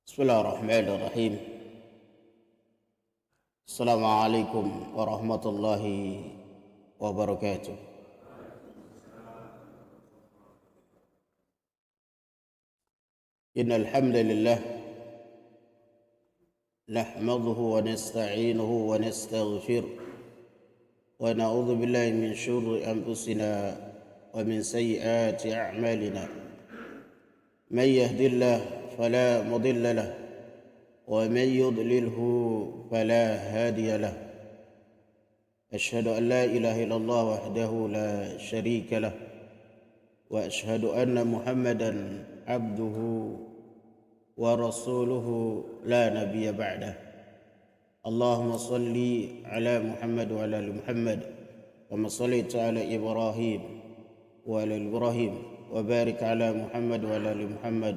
بسم الله الرحمن الرحيم. السلام عليكم ورحمة الله وبركاته. إن الحمد لله نحمده ونستعينه ونستغفره ونعوذ بالله من شرور أنفسنا ومن سيئات أعمالنا. من يهد الله فلا مضل له ومن يضلله فلا هادي له. أشهد أن لا إله إلا الله وحده لا شريك له وأشهد أن محمدا عبده ورسوله لا نبي بعده. اللهم صل على محمد وعلى آل محمد كما صليت على إبراهيم وعلى آل إبراهيم وبارك على محمد وعلى آل محمد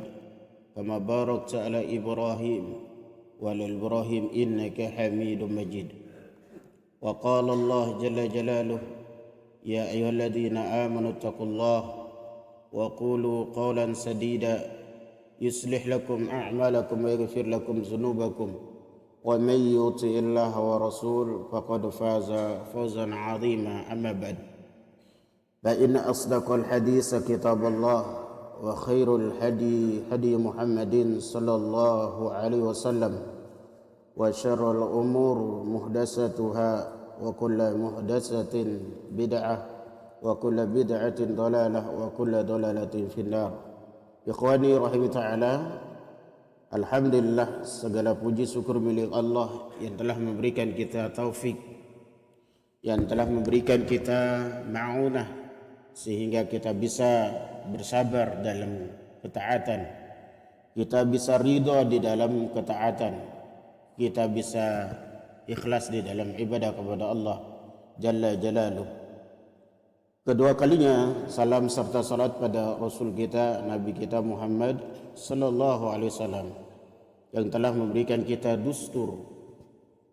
كما باركت على إبراهيم وعلى آل إبراهيم إنك حميد مجيد. وقال الله جل جلاله: يا أيها الذين آمنوا اتقوا الله وقولوا قولا سديدا يصلح لكم أعمالكم ويغفر لكم ذنوبكم ومن يطع الله ورسوله فقد فاز فوزا عظيما. أما بعد، فإن أصدق الحديث كتاب الله وخير الهدي هدي محمد صلى الله عليه وسلم وشر الأمور محدثاتها وكل محدثة بدعة وكل بدعة ضلالة وكل ضلالة في النار. Ikhwani rahimani ta'ala, alhamdulillah, segala puji syukur milik Allah yang telah memberikan kita taufik, yang telah memberikan kita ma'unah sehingga kita bisa bersabar dalam ketaatan, kita bisa ridha di dalam ketaatan, kita bisa ikhlas di dalam ibadah kepada Allah Jalla Jalaluh. Kedua kalinya salam serta salat pada Rasul kita, Nabi kita Muhammad sallallahu alaihi wasallam yang telah memberikan kita dustur,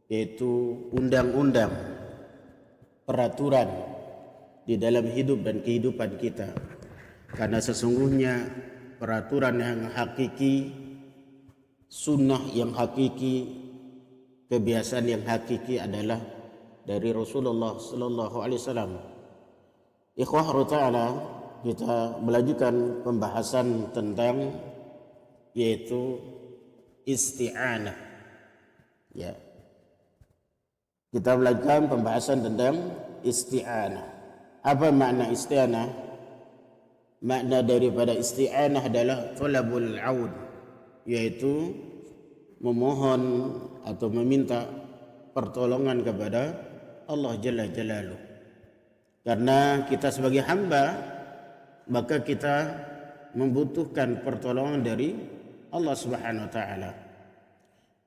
yaitu undang-undang, peraturan di dalam hidup dan kehidupan kita. Karena sesungguhnya peraturan yang hakiki, sunnah yang hakiki, kebiasaan yang hakiki adalah dari Rasulullah sallallahu alaihi wasallam. Ikhwah ta'ala, kita melanjutkan pembahasan tentang yaitu isti'anah. Ya. Kita melanjutkan pembahasan tentang isti'anah. Apa makna isti'anah? Makna daripada isti'anah adalah talabul aud, yaitu memohon atau meminta pertolongan kepada Allah Jalla Jalaluh. Karena kita sebagai hamba, maka kita membutuhkan pertolongan dari Allah Subhanahu wa taala.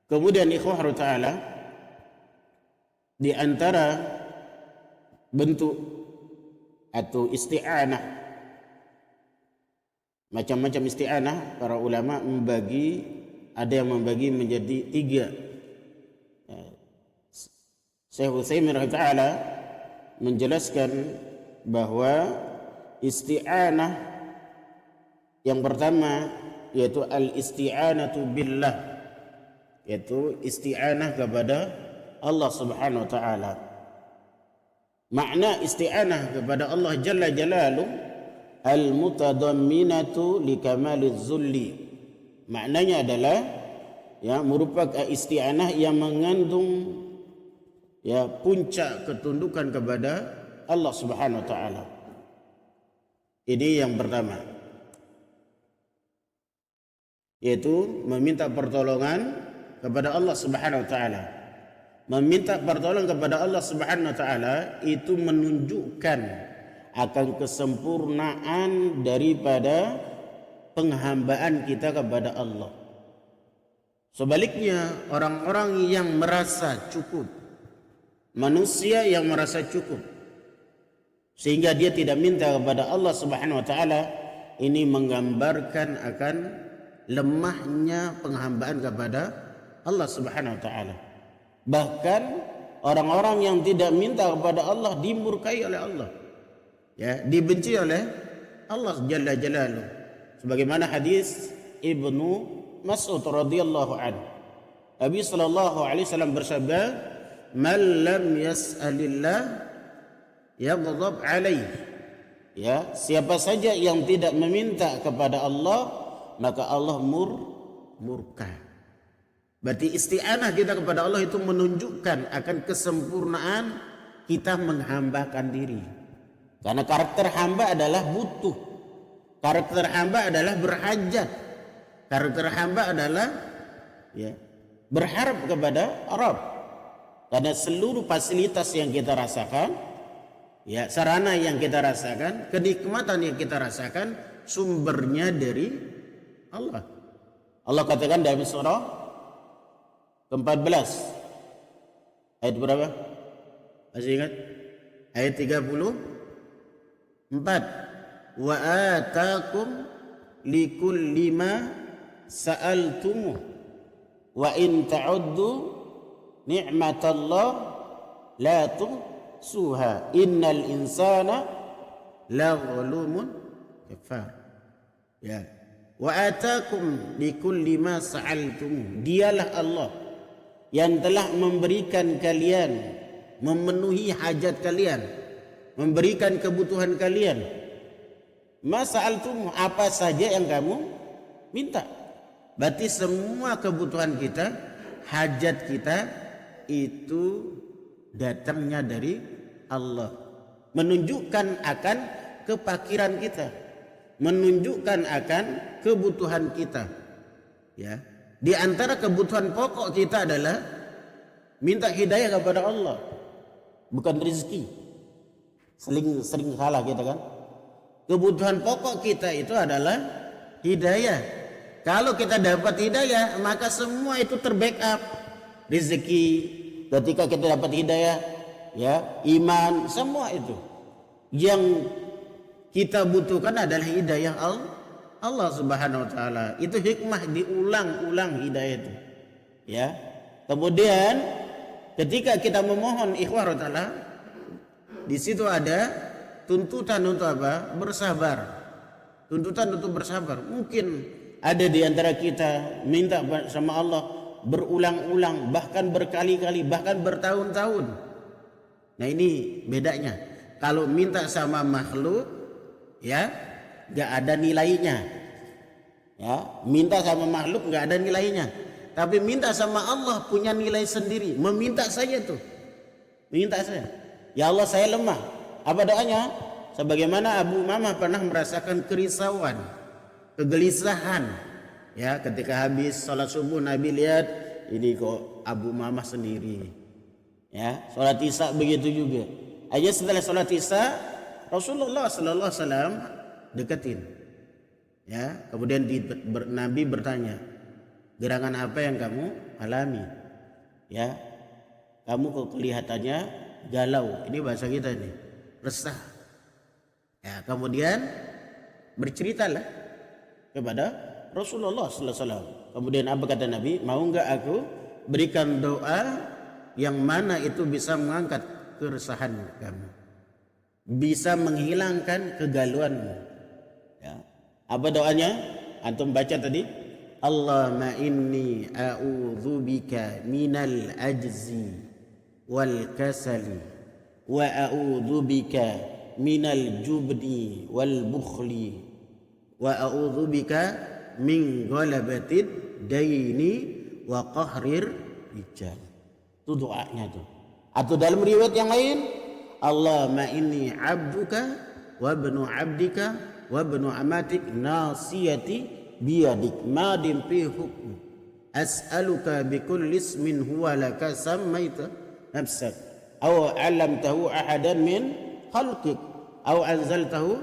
Kemudian ikhwah taala, di antara bentuk atau isti'anah, macam-macam isti'anah, para ulama membagi, ada yang membagi menjadi 3. Syekh Utsaimin rahimahullah menjelaskan bahwa isti'anah yang pertama yaitu al-isti'anatu billah, yaitu isti'anah kepada Allah Subhanahu wa taala. Makna isti'anah kepada Allah Jalla Jalaluh al-mutadamminatu likamaliz zulli. Maknanya adalah merupakan isti'anah yang mengandung puncak ketundukan kepada Allah Subhanahu wa taala. Ini yang pertama, yaitu meminta pertolongan kepada Allah Subhanahu wa taala. Meminta pertolongan kepada Allah Subhanahu wa taala itu menunjukkan akan kesempurnaan daripada penghambaan kita kepada Allah. Sebaliknya, orang-orang yang merasa cukup, manusia yang merasa cukup sehingga dia tidak minta kepada Allah Subhanahu wa taala, ini menggambarkan akan lemahnya penghambaan kepada Allah Subhanahu wa taala. Bahkan orang-orang yang tidak minta kepada Allah dimurkai oleh Allah, dibenci oleh Allah Jalla Jalaluh. Sebagaimana hadis Ibnu Mas'ud radhiyallahu anhu. Nabi sallallahu alaihi wasallam bersabda, "Man lam yas'alillah yaghdab alaih." Ya, siapa saja yang tidak meminta kepada Allah, maka Allah murka. Berarti isti'anah kita kepada Allah itu menunjukkan akan kesempurnaan kita menghambakan diri. Karena karakter hamba adalah butuh. Karakter hamba adalah berhajat. Karakter hamba adalah berharap kepada Rabb. Karena seluruh fasilitas yang kita rasakan, sarana yang kita rasakan, kenikmatan yang kita rasakan, sumbernya dari Allah. Allah katakan dalam surah ke-14 ayat berapa? Masih ingat? Ayat 34. Wa atakum likulli ma sa'altumuh wa in ta'uddu ni'matallah la tuhsuha innal insana la zalumun kafar. Ya. Wa atakum likulli ma sa'altumuh. Dialah Allah yang telah memberikan kalian, memenuhi hajat kalian, memberikan kebutuhan kalian. Masa'altum, apa saja yang kamu minta. Berarti semua kebutuhan kita, hajat kita itu datangnya dari Allah. Menunjukkan akan kefakiran kita, menunjukkan akan kebutuhan kita. Ya. Di antara kebutuhan pokok kita adalah minta hidayah kepada Allah, bukan rezeki. Sering salah kita kan. Kebutuhan pokok kita itu adalah hidayah. Kalau kita dapat hidayah, maka semua itu terbackup. Rezeki, ketika kita dapat hidayah, iman, semua itu. Yang kita butuhkan adalah hidayah Allah Subhanahu wa taala. Itu hikmah diulang-ulang hidayah itu. Ya. Kemudian ketika kita memohon ikhwah ta'ala, di situ ada tuntutan untuk apa? Bersabar. Tuntutan untuk bersabar. Mungkin ada di antara kita minta sama Allah berulang-ulang, bahkan berkali-kali, bahkan bertahun-tahun. Nah ini bedanya. Kalau minta sama makhluk, gak ada nilainya. Minta sama makhluk gak ada nilainya. Tapi minta sama Allah punya nilai sendiri. Meminta saja tuh. Minta saja. Ya Allah, saya lemah. Apa doanya? Sebagaimana Abu Umamah pernah merasakan kerisauan, kegelisahan. Ketika habis sholat subuh, Nabi lihat ini kok Abu Umamah sendiri. Sholat Isya begitu juga. Aja setelah sholat Isya, Rasulullah Sallallahu Alaihi Wasallam deketin. Kemudian Nabi bertanya, gerangan apa yang kamu alami? Kamu kok kelihatannya galau. Ini bahasa kita nih, resah. Kemudian berceritalah kepada Rasulullah Sallallahu Alaihi Wasallam. Kemudian apa kata Nabi? Mau enggak aku berikan doa yang mana itu bisa mengangkat keresahan kamu, bisa menghilangkan kegalauanmu. Apa doanya? Antum baca tadi. Allahumma inni a'udzubika minal ajzi wal kasali wa a'udzubika minal jubni wal bukhli wa a'udzubika min ghalabatid daini wa qahrir rijal. Itu doanya tuh. Atau dalam riwayat yang lain, Allahumma inni abduka wa ibnu abdika wa ibnu amatik nasiyati biyadik madin fi hukmu as'aluka bikulli ismin huwa laka sammaita nafsak aw 'allamtahu ahadan min khalqik aw anzaltahu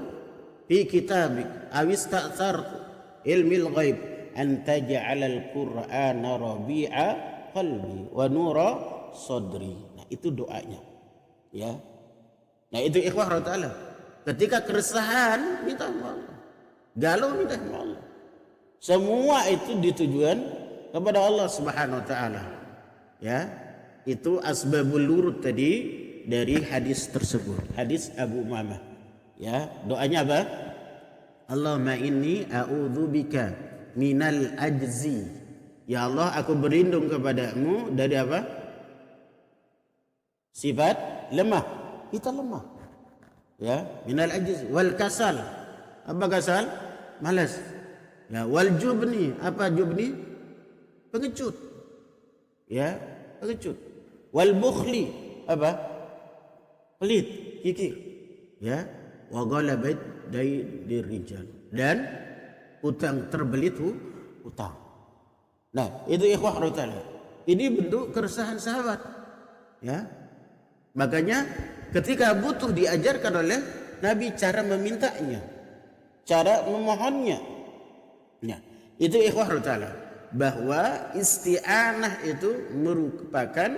fi kitabik aw ista'tharta ilmil ghaib an taj'alal qur'ana rabi'a qalbi wa nura sadri. Nah itu doanya. Nah itu ikhwah ta'ala. Ketika keresahan minta sama Allah, galau minta sama Allah. Semua itu ditujuan kepada Allah Subhanahu wa taala. Itu asbabul wurud tadi dari hadis tersebut, hadis Abu Umamah. Doanya apa? Allahumma inni a'udzubika minal ajzi. Ya Allah, aku berlindung kepadamu dari apa? Sifat lemah. Kita lemah. Ya, minal ajzi wal kasal. Apa kasal? Malas. Ya, wal jubni. Apa jubni? Pengecut. Ya, pengecut. Wal bukhli. Apa? Pelit, kikir. Ya, wa ghalabat dirijal. Dan utang terbelit utang. Nah, itu ikhwah ta'ala. Ini bentuk keresahan sahabat. Ya. Makanya ketika butuh diajarkan oleh Nabi cara memintanya, cara memohonnya. Ya, itu ikhwah ta'ala, bahwa isti'anah itu merupakan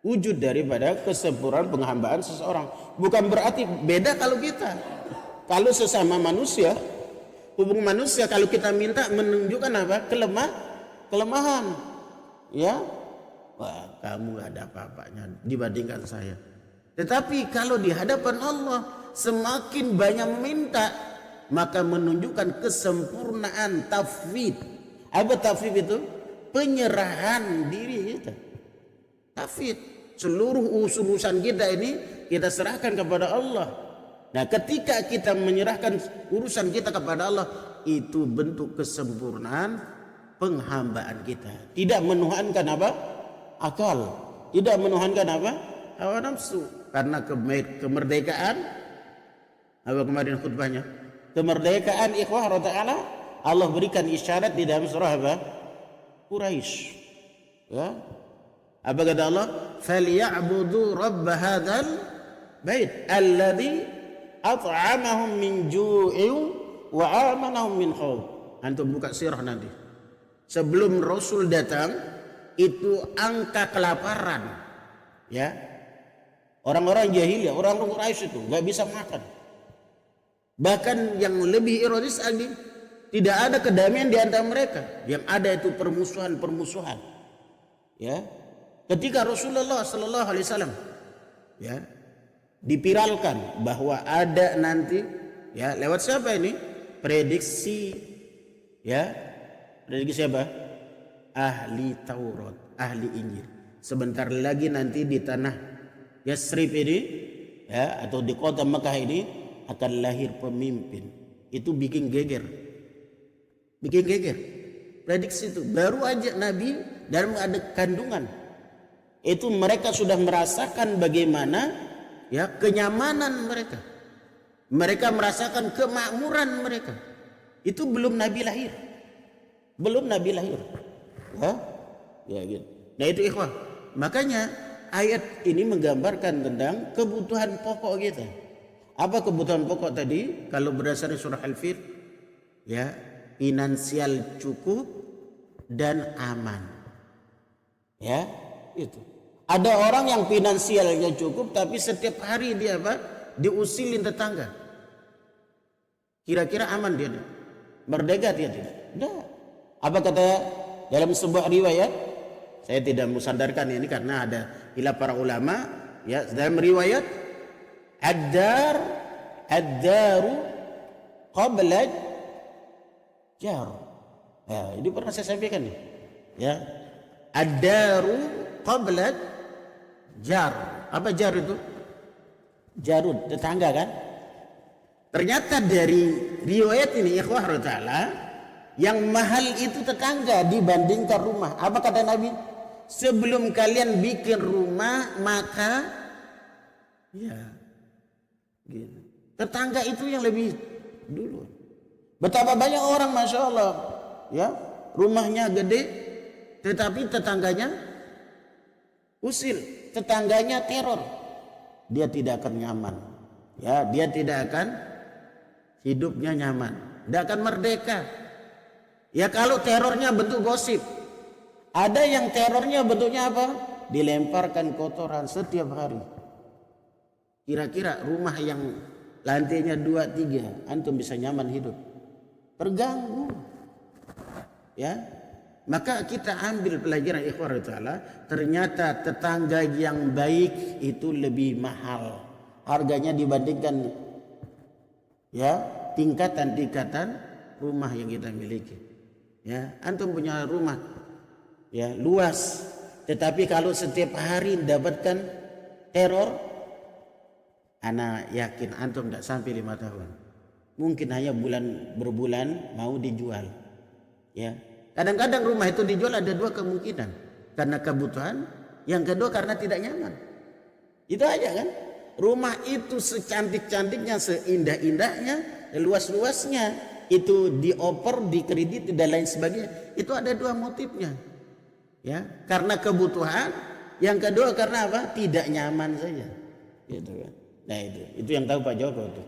wujud daripada kesempurnaan penghambaan seseorang. Bukan berarti beda kalau kita. Kalau sesama manusia, hubungan manusia, kalau kita minta menunjukkan apa? Kelemahan. Ya. Wah, kamu gak ada apa-apanya dibandingkan saya. Tetapi kalau di hadapan Allah semakin banyak meminta, maka menunjukkan kesempurnaan tafwid. Apa tafwid itu? Penyerahan diri kita. Tafwid, seluruh urusan kita ini kita serahkan kepada Allah. Nah, ketika kita menyerahkan urusan kita kepada Allah, itu bentuk kesempurnaan penghambaan kita. Tidak menuhankan apa? Akal. Tidak menuhankan apa? Hawa nafsu. Karena kemerdekaan, apa kemarin khutbahnya? Kemerdekaan ikhwah ta'ala, Allah berikan isyarat di dalam surah apa? Quraisy. Ya. Apa kata Allah? "Falyabudu rabb hadzal bait alladzi at'amahum min ju'in wa amanahum min khauf." Antum buka sirah nanti. Sebelum Rasul datang, itu angka kelaparan. Ya. Orang-orang jahiliyah, orang-orang Quraisy itu enggak bisa makan. Bahkan yang lebih ironis lagi, tidak ada kedamaian di antara mereka. Yang ada itu permusuhan-permusuhan. Ya. Ketika Rasulullah sallallahu alaihi wasallam ya dipiralkan bahwa ada nanti, ya, lewat siapa ini? Prediksi, ya. Prediksi siapa? Ahli Taurat, ahli Injil. Sebentar lagi nanti di tanah Yasrib ini, ya, atau di kota Mekah ini akan lahir pemimpin. Itu bikin geger. Bikin geger. Prediksi itu baru aja Nabi dalam ada kandungan. Itu mereka sudah merasakan bagaimana, ya, kenyamanan mereka. Mereka merasakan kemakmuran mereka. Itu belum Nabi lahir. Belum Nabi lahir. Ya, ya gitu. Nah itu ikhwah. Makanya ayat ini menggambarkan tentang kebutuhan pokok kita. Apa kebutuhan pokok tadi? Kalau berdasarkan surah Al-Fir, ya, finansial cukup dan aman. Ya, itu. Ada orang yang finansialnya cukup tapi setiap hari dia apa? Diusilin tetangga. Kira-kira aman dia? Merdeka dia tidak? Tidak. Apa kata dalam sebuah riwayat? Saya tidak mau sandarkan ini karena ada khilaf para ulama. Ya, dalam riwayat ad-daru qabla jar. Ya, ini pernah saya sampaikan nih. Ya, ad-daru qabla jar. Apa jar itu? Jarud, tetangga kan? Ternyata dari riwayat ini ikhwah ta'ala, yang mahal itu tetangga dibandingkan rumah. Apa kata Nabi? Sebelum kalian bikin rumah, maka ya gitu. Tetangga itu yang lebih dulu. Betapa banyak orang, masya Allah, ya, rumahnya gede, tetapi tetangganya usil, tetangganya teror. Dia tidak akan nyaman. Ya, dia tidak akan hidupnya nyaman. Tidak akan merdeka. Ya, kalau terornya bentuk gosip. Ada yang terornya bentuknya apa? Dilemparkan kotoran setiap hari. Kira-kira rumah yang lantainya 2, 3, antum bisa nyaman hidup? Terganggu. Ya. Maka kita ambil pelajaran ikhwan ta'ala, ternyata tetangga yang baik itu lebih mahal harganya dibandingkan, ya, tingkatan-tingkatan rumah yang kita miliki. Ya, antum punya rumah ya luas, tetapi kalau setiap hari mendapatkan teror, ana yakin antum tidak sampai 5 tahun. Mungkin hanya berbulan mau dijual. Ya, kadang-kadang rumah itu dijual ada dua kemungkinan, karena kebutuhan, yang kedua karena tidak nyaman. Itu aja kan. Rumah itu secantik-cantiknya, seindah-indahnya, luas-luasnya, itu dioper, dikredit dan lain sebagainya. Itu ada dua motifnya. Ya, karena kebutuhan, yang kedua karena apa? Tidak nyaman saja. Gitu kan. Nah, itu yang tahu Pak Joko tuh.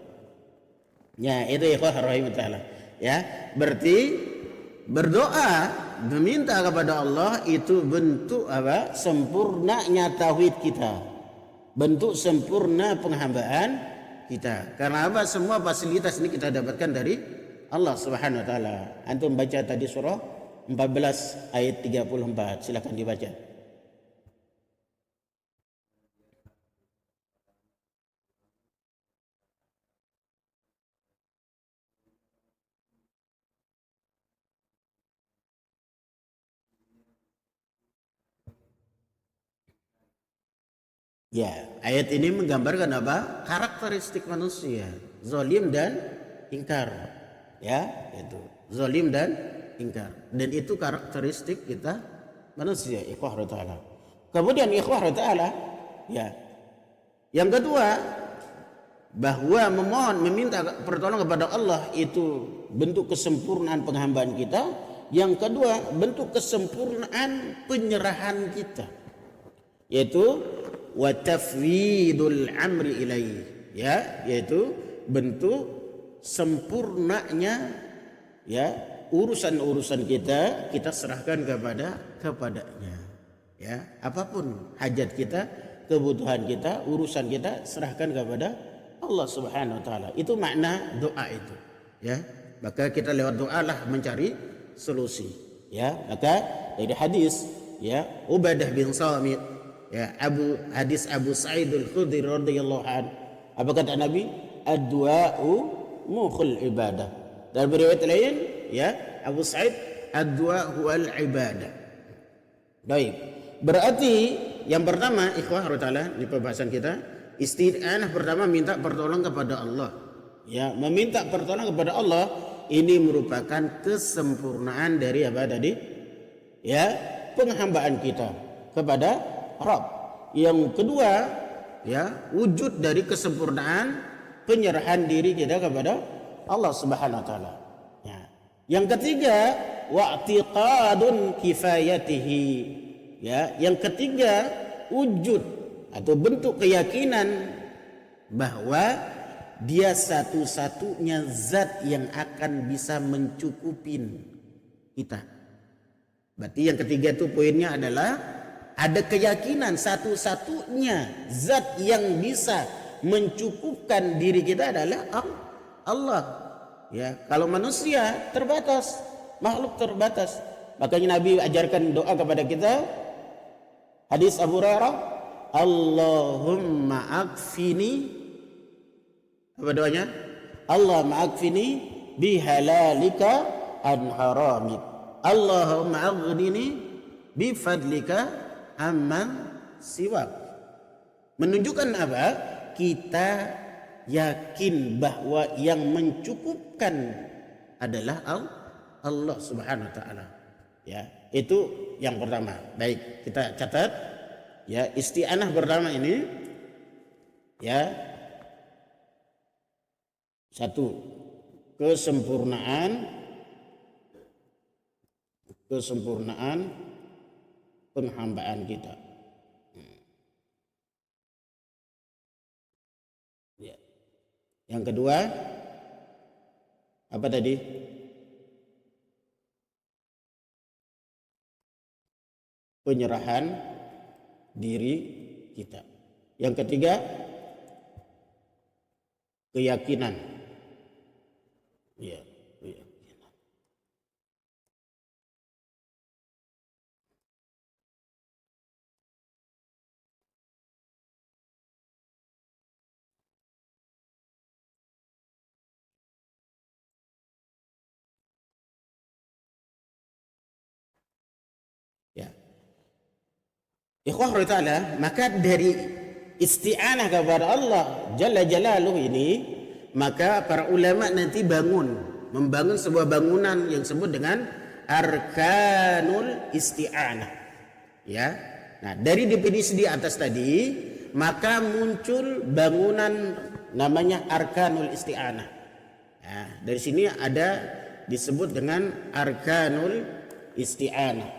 Ya, itu ikhwah rahimahullah. Ya, berarti berdoa meminta kepada Allah itu bentuk apa? Sempurnanya tauhid kita. Bentuk sempurna penghambaan kita. Karena apa? Semua fasilitas ini kita dapatkan dari Allah Subhanahu wa taala. Antum baca tadi surah 14 ayat 34. Silakan dibaca. Ya, ayat ini menggambarkan apa? Karakteristik manusia, zalim dan ingkar. Ya, itu. Zalim dan ingkar. Dan itu karakteristik kita manusia, ikhwah ta'ala. Kemudian ikhwah ta'ala, ya. Yang kedua, bahwa meminta pertolongan kepada Allah itu bentuk kesempurnaan penghambaan kita. Yang kedua, bentuk kesempurnaan penyerahan kita, yaitu wa tafwidul amri ilaih, ya, yaitu bentuk sempurnanya ya urusan-urusan kita serahkan kepadanya, ya, apapun hajat kita, kebutuhan kita, urusan kita serahkan kepada Allah Subhanahu wa taala. Itu makna doa itu, ya. Maka kita lewat doa lah mencari solusi, ya. Maka dari hadis, ya, Ubadah bin Samit, ya, hadis Abu Sa'id Al-Khudri radhiyallahu anhu, apa kata Nabi? Ad-du'a'u mukhul ibadah. Dan riwayat lain, ya, Abu Sa'id, ad-du'a huwal ibadah. Baik. Berarti yang pertama, ikhwah ta'ala, di pembahasan kita, isti'anah pertama minta pertolongan kepada Allah. Ya, meminta pertolongan kepada Allah ini merupakan kesempurnaan dari apa tadi? Ya, penghambaan kita kepada Rabb. Yang kedua, ya, wujud dari kesempurnaan penyerahan diri kita kepada Allah Subhanahu wa taala. Ya. Yang ketiga, wa'tiqadun kifayatihi. Ya, yang ketiga, wujud atau bentuk keyakinan bahwa dia satu-satunya zat yang akan bisa mencukupin kita. Berarti yang ketiga itu poinnya adalah ada keyakinan satu-satunya zat yang bisa mencukupkan diri kita adalah Allah. Ya, kalau manusia terbatas, makhluk terbatas. Makanya Nabi ajarkan doa kepada kita. Hadis Abu Hurairah, Allahumma akfini, apa doanya? Allahumma akfini bihalalika an haramik. Allahumma aghnini bifadlika amman siwak. Menunjukkan apa? Kita yakin bahwa yang mencukupkan adalah Allah Subhanahu wa taala. Ya, itu yang pertama. Baik, kita catat ya, isti'anah pertama ini, ya, satu, kesempurnaan penghambaan kita. Ya. Yang kedua, apa tadi? Penyerahan diri kita. Yang ketiga, keyakinan. Ya. Ikhwah ta'ala, maka dari isti'anah kepada Allah Jalla Jalaluh ini, maka para ulama nanti membangun sebuah bangunan yang disebut dengan arkanul isti'anah. Ya. Nah, dari definisi di atas tadi, maka muncul bangunan namanya arkanul isti'anah. Nah, dari sini ada disebut dengan arkanul isti'anah.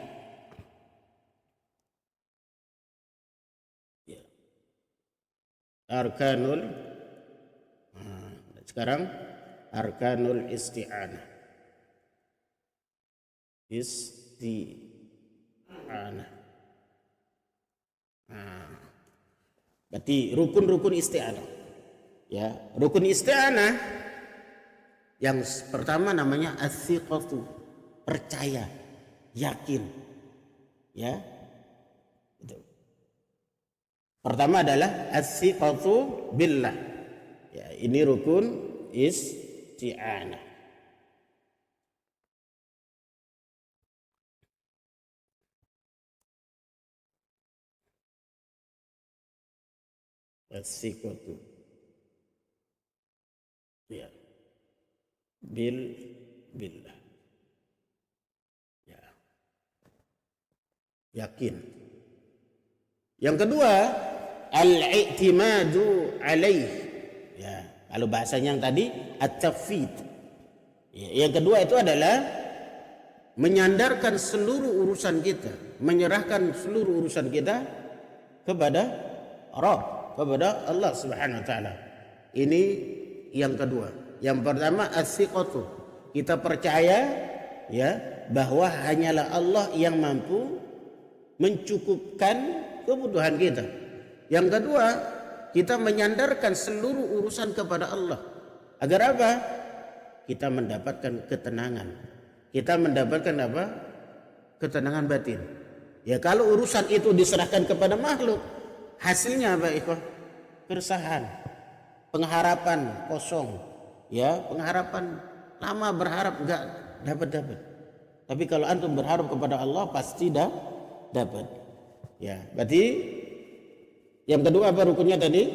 Arkanul, sekarang arkanul isti'anah. Isti'anah. Berarti rukun-rukun isti'anah. Ya, rukun isti'anah yang pertama namanya as-siqatu, percaya, yakin. Ya. Itu. Pertama adalah as-siqatu billah. Ya, ini rukun isti'anah. As-siqatu. Ya. Billah. Ya. Yakin. Yang kedua, al-i'timadu alaih. Ya, kalau bahasanya yang tadi at-tafwid. Ya, yang kedua itu adalah menyandarkan seluruh urusan kita, menyerahkan seluruh urusan kita kepada Rabb, kepada Allah Subhanahu wa taala. Ini yang kedua. Yang pertama as-siqatu. Kita percaya ya bahwa hanyalah Allah yang mampu mencukupkan kebutuhan kita. Yang kedua, kita menyandarkan seluruh urusan kepada Allah. Agar apa? Kita mendapatkan ketenangan. Kita mendapatkan apa? Ketenangan batin. Ya, kalau urusan itu diserahkan kepada makhluk, hasilnya apa, ikhwah? Keresahan, pengharapan kosong. Ya, pengharapan lama berharap enggak dapat. Tapi kalau antum berharap kepada Allah pasti dapat. Ya, berarti yang kedua apa rukunnya tadi?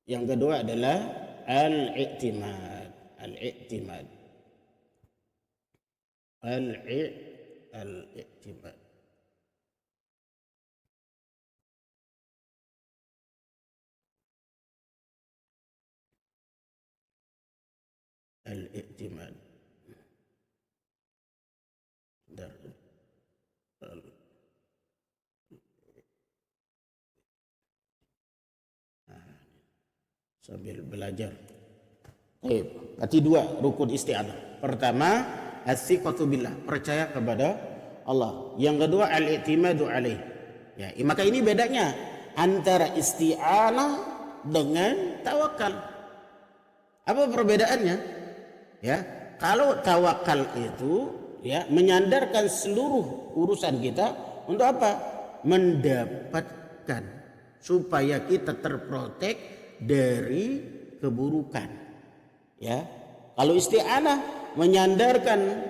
Yang kedua adalah al-i'timad. Al-i'timad. Al-i'timad. Al-i'timad. Sambil belajar. Baik, berarti dua rukun isti'anah. Pertama, as-siqatu billah, percaya kepada Allah. Yang kedua, al-i'timadu alaih. Ya, maka ini bedanya antara isti'anah dengan tawakal. Apa perbedaannya? Ya, kalau tawakal itu ya menyandarkan seluruh urusan kita untuk apa? Mendapatkan supaya kita terprotek dari keburukan. Ya. Kalau isti'anah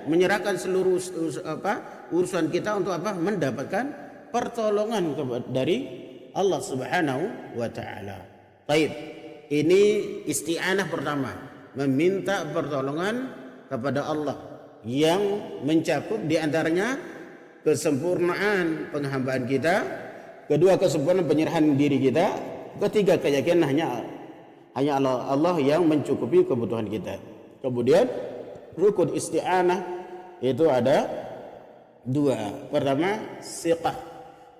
menyerahkan seluruh urusan kita untuk apa? Mendapatkan pertolongan dari Allah Subhanahu wa taala. Baik. Ini isti'anah pertama, meminta pertolongan kepada Allah yang mencakup diantaranya kesempurnaan penghambaan kita, kedua kesempurnaan penyerahan diri kita, ketiga keyakinan hanya Allah yang mencukupi kebutuhan kita. Kemudian rukun isti'anah itu ada dua. Pertama, siqah,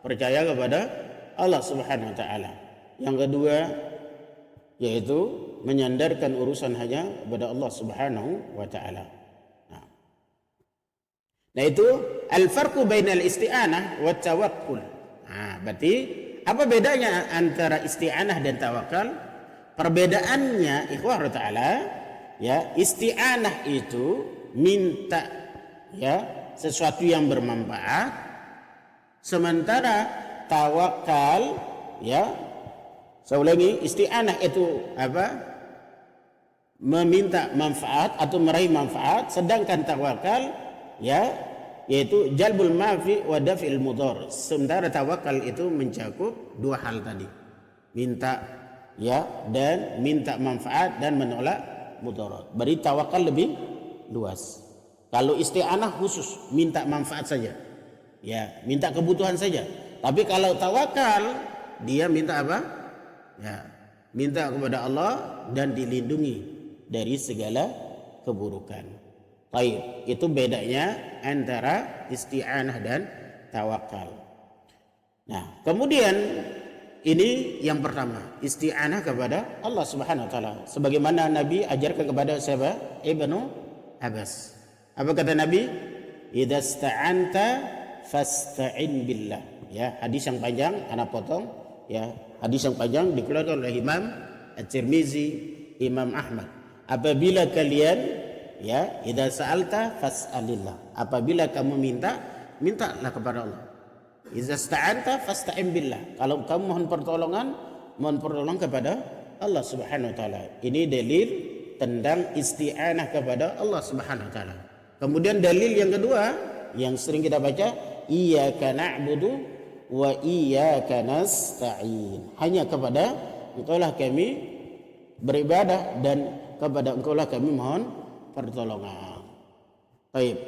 percaya kepada Allah Subhanahu wa taala. Yang kedua yaitu menyandarkan urusan hanya kepada Allah Subhanahu wa taala. Nah, itu al-farqu bainal isti'anah wa tawakkul. Nah, berarti apa bedanya antara isti'anah dan tawakal? Perbedaannya ikhwah ta'ala, ya, isti'anah itu minta ya sesuatu yang bermanfaat, sementara tawakal ya, saya ulangi, isti'anah itu apa? Meminta manfaat atau meraih manfaat, sedangkan tawakal ya yaitu jalbul mafi wa daf'il mudhar. Sementara tawakal itu mencakup dua hal tadi. Minta dan minta manfaat dan menolak mudarat. Berarti tawakal lebih luas. Kalau isti'anah khusus minta manfaat saja. Ya, minta kebutuhan saja. Tapi kalau tawakal dia minta apa? Ya, minta kepada Allah dan dilindungi dari segala keburukan. Baik, itu bedanya antara isti'anah dan tawakal. Nah, kemudian ini yang pertama, isti'anah kepada Allah Subhanahu wa taala. Sebagaimana Nabi ajarkan kepada siapa? Ibnu Abbas. Apa kata Nabi? Idza sta'anta fasta'in billah. Ya, hadis yang panjang anak potong ya. Hadis yang panjang dikeluarkan oleh Imam At-Tirmizi, Imam Ahmad. Apabila kalian idza sa'alta fas'alillah. Apabila kamu mintalah kepada Allah. Idza sta'anta fasta'in billah. Kalau kamu mohon pertolongan kepada Allah Subhanahu wa taala. Ini dalil tentang isti'anah kepada Allah Subhanahu wa taala. Kemudian dalil yang kedua yang sering kita baca, iyyaka na'budu wa iyyaka nasta'in. Hanya kepada Engkaulah kami beribadah dan kepada Engkaulah kami mohon pertolongan. Baik.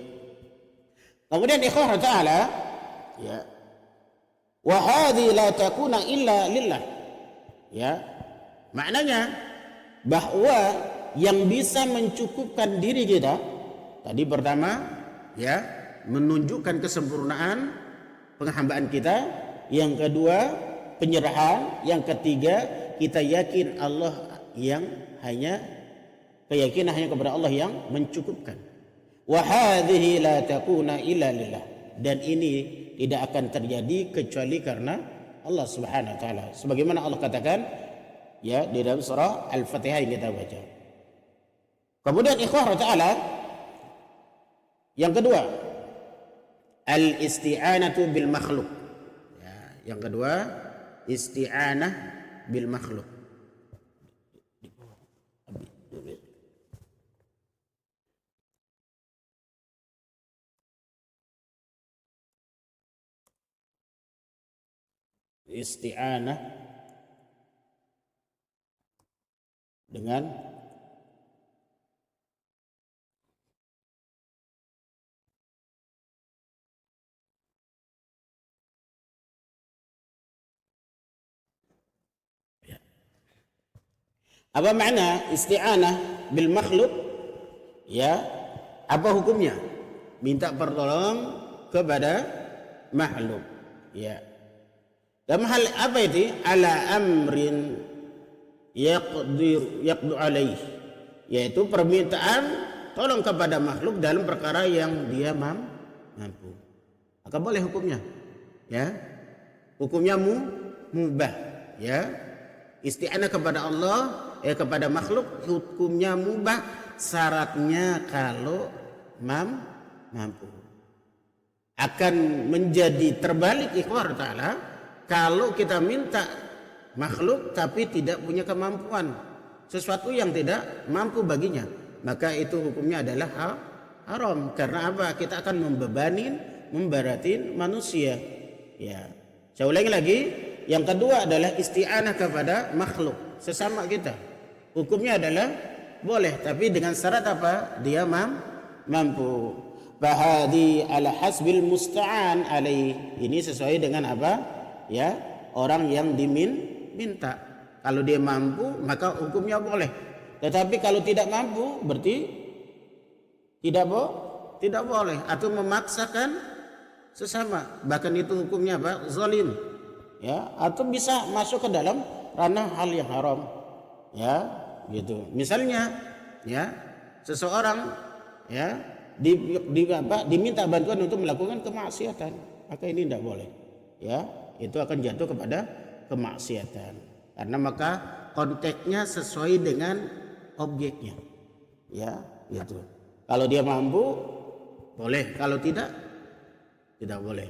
Kemudian ikhwah ta'ala wa hadhi la takuna illa lillah. Ya. Maknanya bahwa yang bisa mencukupkan diri kita tadi pertama menunjukkan kesempurnaan penghambaan kita, yang kedua penyerahan, yang ketiga kita yakin Allah yang keyakinan hanya kepada Allah yang mencukupkan. Wa hadhihi la takuna illa lillah. Dan ini tidak akan terjadi kecuali karena Allah Subhanahu wa taala. Sebagaimana Allah katakan di dalam surah Al-Fatihah yang kita baca. Kemudian ikhwah ta'ala yang kedua, al-isti'anatu bil makhluk. Yang kedua, isti'anah bil makhluk. Isti'anah dengan apa makna isti'anah bil makhluk? Apa hukumnya? Minta pertolongan kepada makhluk. Dalam hal apa itu? Ala amrin yaqdu alaih, yaitu permintaan tolong kepada makhluk dalam perkara yang dia mampu. Maka boleh hukumnya. Hukumnya mubah. Isti'anah kepada Allah kepada makhluk hukumnya mubah, syaratnya kalau mampu. Akan menjadi terbalik ikhwah ta'ala kalau kita minta makhluk tapi tidak punya kemampuan, sesuatu yang tidak mampu baginya, maka itu hukumnya adalah haram. Karena apa? Kita akan membaratin manusia. Saya ulangi lagi, yang kedua adalah isti'anah kepada makhluk sesama kita. Hukumnya adalah boleh, tapi dengan syarat apa? Dia mampu. Bahadi ala hasbil musta'an alaih. Ini sesuai dengan apa? Orang yang diminta. Kalau dia mampu maka hukumnya boleh. Tetapi kalau tidak mampu berarti tidak boleh, atau memaksakan sesama. Bahkan itu hukumnya apa? Zalim. Atau bisa masuk ke dalam ranah hal yang haram. Gitu. Misalnya seseorang diminta bantuan untuk melakukan kemaksiatan, maka ini tidak boleh. Itu akan jatuh kepada kemaksiatan. Karena maka konteksnya sesuai dengan objeknya. Gitu. Kalau dia mampu boleh, kalau tidak boleh.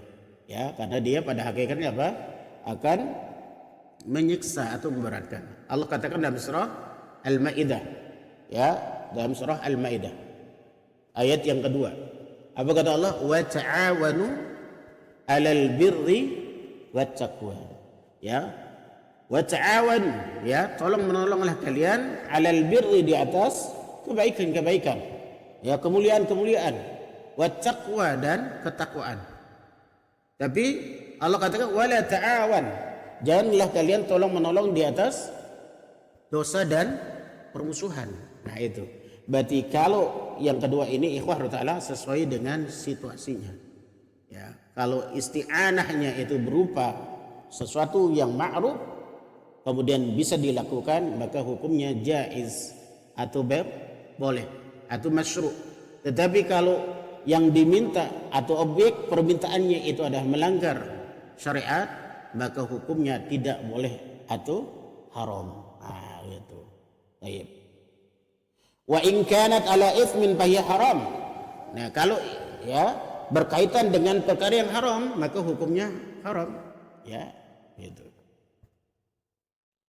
Karena dia pada hakikatnya apa? Akan menyiksa atau memberatkan. Allah katakan dalam surah Al-Maidah. Dalam surah Al-Maidah ayat yang kedua. Apa kata Allah? Wa ta'awanu 'alal birri wat taqwa. Ya. Wa ta'awanu, ya, tolong menolonglah kalian 'alal birri, di atas kebaikan-kebaikan. Ya, kemuliaan-kemuliaan. Wat taqwa, dan ketakwaan. Tapi Allah katakan wala ta'awan. Janganlah kalian tolong menolong di atas dosa dan permusuhan. Nah itu. Berarti kalau yang kedua ini ikhwah ta'ala sesuai dengan situasinya. Ya, kalau isti'anahnya itu berupa sesuatu yang ma'ruf kemudian bisa dilakukan, maka hukumnya jaiz atau boleh atau masyru'. Tetapi kalau yang diminta atau objek permintaannya itu adalah melanggar syariat, maka hukumnya tidak boleh atau haram. Ah, itu. Baik. Wa in kanat ala itsmin fahiya haram. Nah, kalau ya berkaitan dengan perkara yang haram, maka hukumnya haram. Ya, gitu.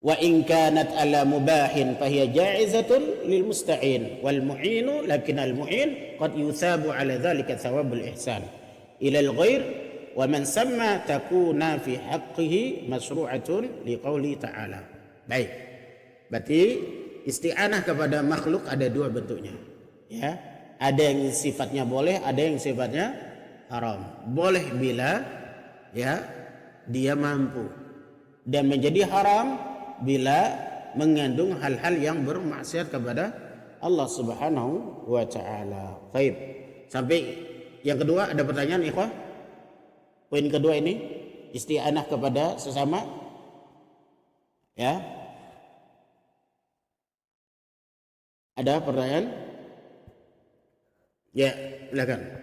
Wa in kanat ala mubahin fahiya jaizatun lil musta'in wal mu'inu, lakin al mu'in qad yusabu ala dhalika thawabul ihsan ila al ghair wa man samma takuna fi haqqihi masru'atun liqauli ta'ala. Baik. Berarti isti'anah kepada makhluk ada dua bentuknya. Ya, ada yang sifatnya boleh, ada yang sifatnya haram. Boleh bila ya dia mampu, dan menjadi haram bila mengandung hal-hal yang bermaksiat kepada Allah Subhanahu wa taala. Baik. Sampai yang kedua ada pertanyaan ikhwah? Poin kedua ini isti'anah kepada sesama. Ya. Ada pertanyaan? Ya, silakan.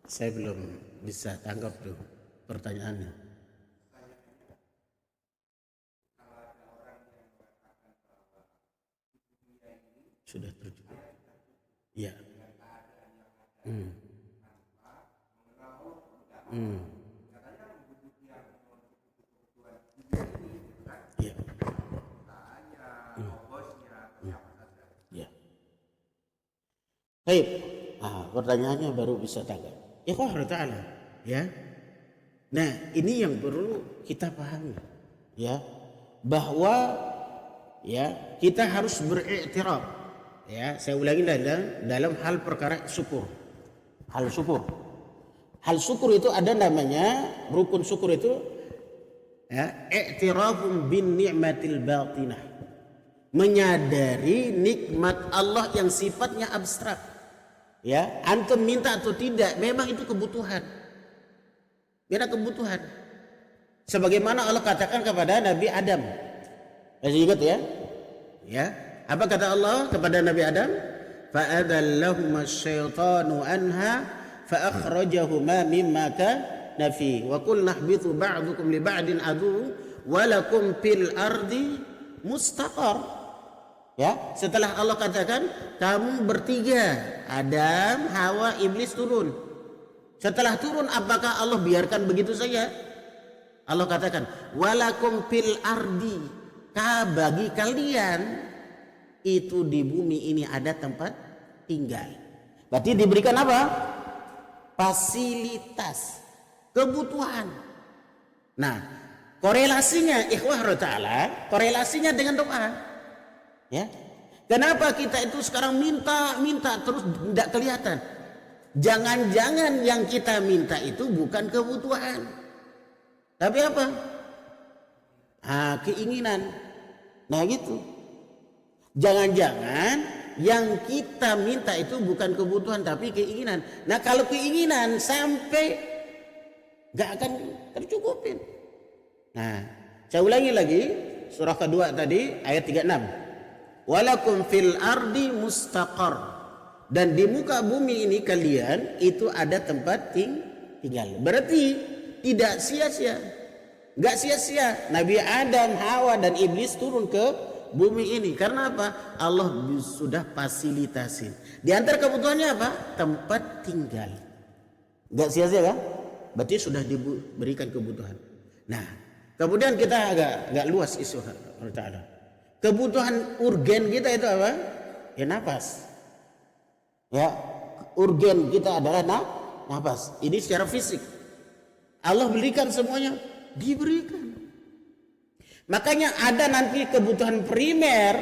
Saya belum bisa tangkap tuh pertanyaannya. Sudah terjadi. Ya. Ya. Ya. Baik. Pertanyaannya baru bisa tangkap. Ikhwah ta'ala, ya. Nah, ini yang perlu kita pahami, ya, bahwa ya kita harus beriktiraf. Ya, saya ulangi dalam hal perkara syukur. Hal syukur. Hal syukur itu ada namanya, rukun syukur itu ya, i'tirafun bin ni'matil batinah. Menyadari nikmat Allah yang sifatnya abstrak. Ya, antum minta atau tidak, memang itu kebutuhan. Beda kebutuhan. Sebagaimana Allah katakan kepada Nabi Adam. Masih ingat ya? Ya. Apa kata Allah kepada Nabi Adam? Fa'adallahuma syaitanu anha fa'akhrajahuma mimma kana fi wa qulna ihbitu ba'dukum li ba'din adu wa lakum fil ardi mustaqar. Ya, setelah Allah katakan kamu bertiga, Adam, Hawa, Iblis turun. Setelah turun, apakah Allah biarkan begitu saja? Allah katakan, walakum fil ardi, bagi kalian itu di bumi ini ada tempat tinggal. Berarti diberikan apa? Fasilitas, kebutuhan. Nah, korelasinya ikhwah ta'ala, korelasinya dengan doa. Ya, kenapa kita itu sekarang minta terus tidak kelihatan? Jangan-jangan yang kita minta itu bukan kebutuhan, tapi apa? Keinginan. Nah gitu. Jangan-jangan yang kita minta itu bukan kebutuhan tapi keinginan. Nah kalau keinginan sampai gak akan tercukupin. Nah saya ulangi lagi surah kedua tadi ayat 36. Walakum fil ardi mustaqar. Dan di muka bumi ini kalian itu ada tempat tinggal. Berarti tidak sia-sia. Gak sia-sia Nabi Adam, Hawa dan Iblis turun ke bumi ini. Karena apa? Allah sudah fasilitasi. Di antara kebutuhannya apa? Tempat tinggal. Gak sia-sia kan? Berarti sudah diberikan kebutuhan. Nah kemudian kita agak luas isu Allah Ta'ala. Kebutuhan urgen kita itu apa? Ya nafas. Ya, urgen kita adalah nafas. Ini secara fisik. Allah berikan semuanya, diberikan. Makanya ada nanti kebutuhan primer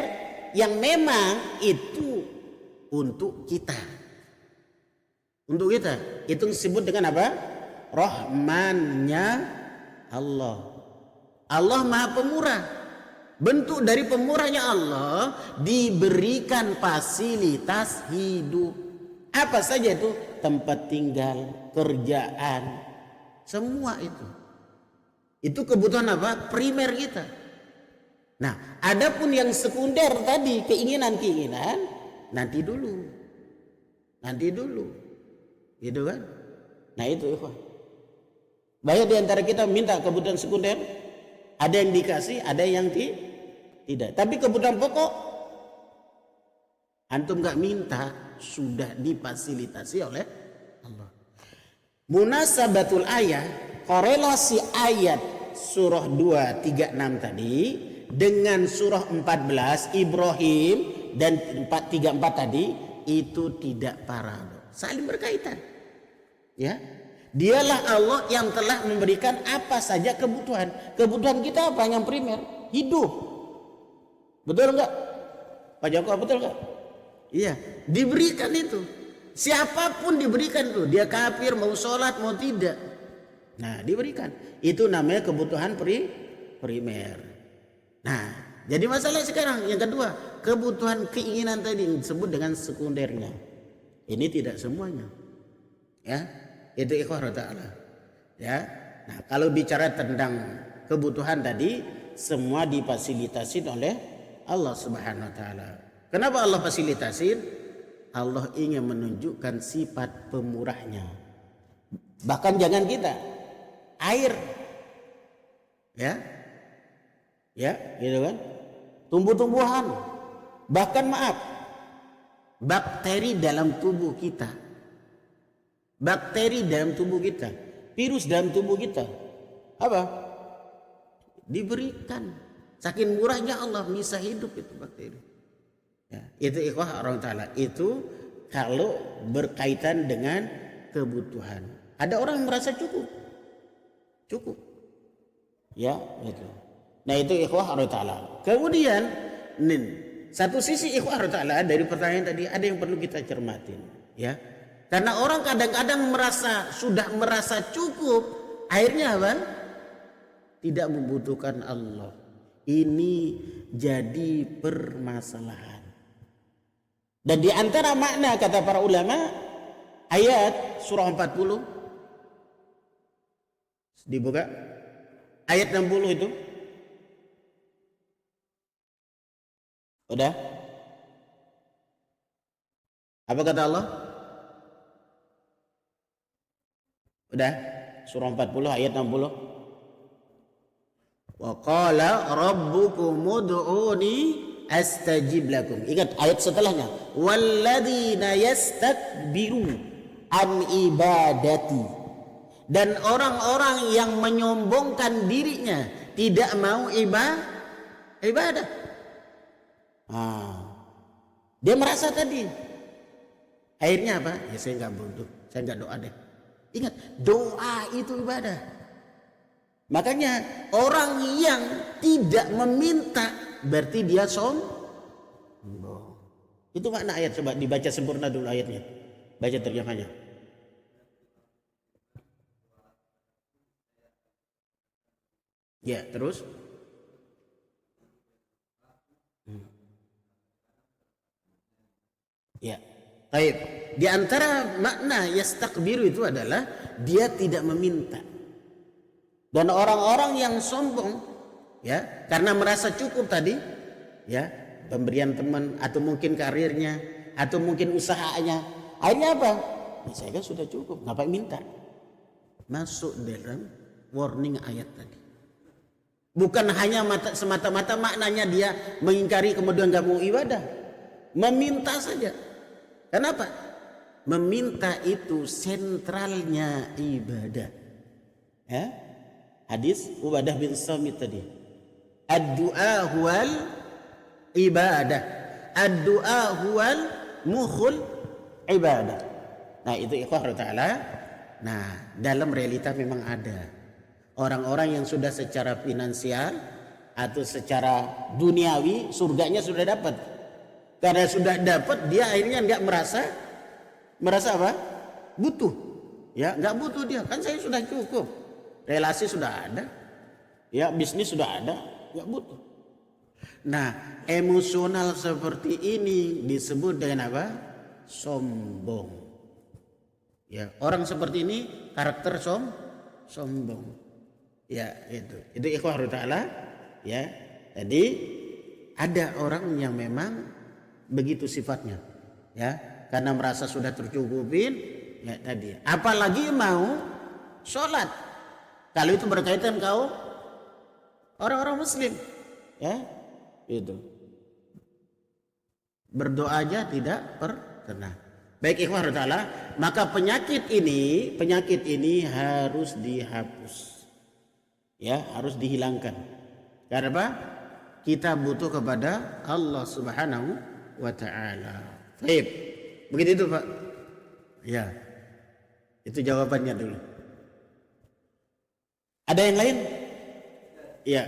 yang memang itu untuk kita. Untuk kita. Itu disebut dengan apa? Rahmannya Allah. Allah Maha Pemurah. Bentuk dari pemurahnya Allah diberikan fasilitas hidup. Apa saja itu? Tempat tinggal, kerjaan, semua itu. Itu kebutuhan apa? Primer kita. Nah, adapun yang sekunder tadi keinginan-keinginan nanti dulu. Gitu kan? Nah itu ikhwan. Banyak di antara kita minta kebutuhan sekunder, ada yang dikasih, ada yang tidak. Tapi kebutuhan pokok antum gak minta sudah difasilitasi oleh Allah. Munasabatul ayat, korelasi ayat surah 236 tadi dengan surah 14 Ibrahim dan 434 tadi itu tidak paradoks, saling berkaitan. Ya. Dialah Allah yang telah memberikan apa saja kebutuhan. Kebutuhan kita apa yang primer? Hidup. Betul enggak? Pak Joko betul enggak? Iya, diberikan itu. Siapapun diberikan tuh, dia kafir mau sholat mau tidak. Nah, diberikan. Itu namanya kebutuhan primer. Nah, jadi masalah sekarang yang kedua, kebutuhan keinginan tadi disebut dengan sekundernya. Ini tidak semuanya. Ya. Itu ikhwah ta'ala. Ya. Nah, kalau bicara tentang kebutuhan tadi semua difasilitasi oleh Allah Subhanahu wa taala. Kenapa Allah fasilitasi? Allah ingin menunjukkan sifat pemurahnya. Bahkan jangan kita air. Ya. Ya, gitu kan? Tumbuh-tumbuhan. Bahkan maaf, bakteri dalam tubuh kita. Bakteri dalam tubuh kita, virus dalam tubuh kita, apa? Diberikan. Saking murahnya Allah bisa hidup itu bakteri. Ya, itu ikhwah orang Ta'ala. Itu kalau berkaitan dengan kebutuhan. Ada orang merasa cukup. Ya, itu. Nah itu ikhwah orang Ta'ala. Kemudian, satu sisi ikhwah orang Ta'ala dari pertanyaan tadi ada yang perlu kita cermatin. Ya. Karena orang kadang-kadang sudah merasa cukup, akhirnya apa? Tidak membutuhkan Allah. Ini jadi permasalahan. Dan di antara makna kata para ulama ayat surah 40 dibuka ayat 60 itu. Udah? Apa kata Allah? Udah, surah 40 ayat 60. Wa qala rabbukum ud'uni astajib lakum. Ingat ayat setelahnya. Walladzina yastakbiru an ibadati. Dan orang-orang yang menyombongkan dirinya tidak mau ibadah. Dia merasa tadi. Akhirnya apa? Ya saya enggak butuh, saya enggak doa deh. Ingat, doa itu ibadah. Makanya orang yang tidak meminta berarti dia sombong. Itu makna ayat, coba dibaca sempurna dulu ayatnya. Baca terjemahnya. Ya, terus? Ya. Baik. Di antara makna yastakbiru itu adalah dia tidak meminta. Dan orang-orang yang sombong, ya, karena merasa cukup tadi, ya, pemberian teman atau mungkin karirnya atau mungkin usahanya, akhirnya apa? Ya, saya kan sudah cukup, ngapain minta? Masuk dalam warning ayat tadi. Bukan hanya semata-mata maknanya dia mengingkari kemudian gak mau ibadah, meminta saja. Kenapa? Meminta itu sentralnya ibadah. Ya? Hadis Ubadah bin Samit tadi. Ad-du'a huwal ibadah. Ad-du'a huwal mukhul ibadah. Nah, itu ikhwah ta'ala. Nah, dalam realita memang ada orang-orang yang sudah secara finansial atau secara duniawi surganya sudah dapat. Karena sudah dapat, dia akhirnya nggak merasa apa? Butuh. Ya, nggak butuh dia. Kan saya sudah cukup. Relasi sudah ada. Ya, bisnis sudah ada, nggak butuh. Nah, emosional seperti ini disebut dengan apa? Sombong. Ya, orang seperti ini karakter sombong. Ya, itu ikhwah ta'ala. Ya, jadi ada orang yang memang begitu sifatnya, ya, karena merasa sudah tercukupin, ya tadi. Apalagi mau sholat, kalau itu berkaitan kau orang-orang Muslim, ya, itu berdoa aja tidak pernah. Baik ikhwah ta'ala, maka penyakit ini harus dihapus, ya, harus dihilangkan. Karena apa? Kita butuh kepada Allah Subhanahu wa ta'ala. Baik. Begitu itu, Pak. Ya. Itu jawabannya dulu. Ada yang lain? Iya.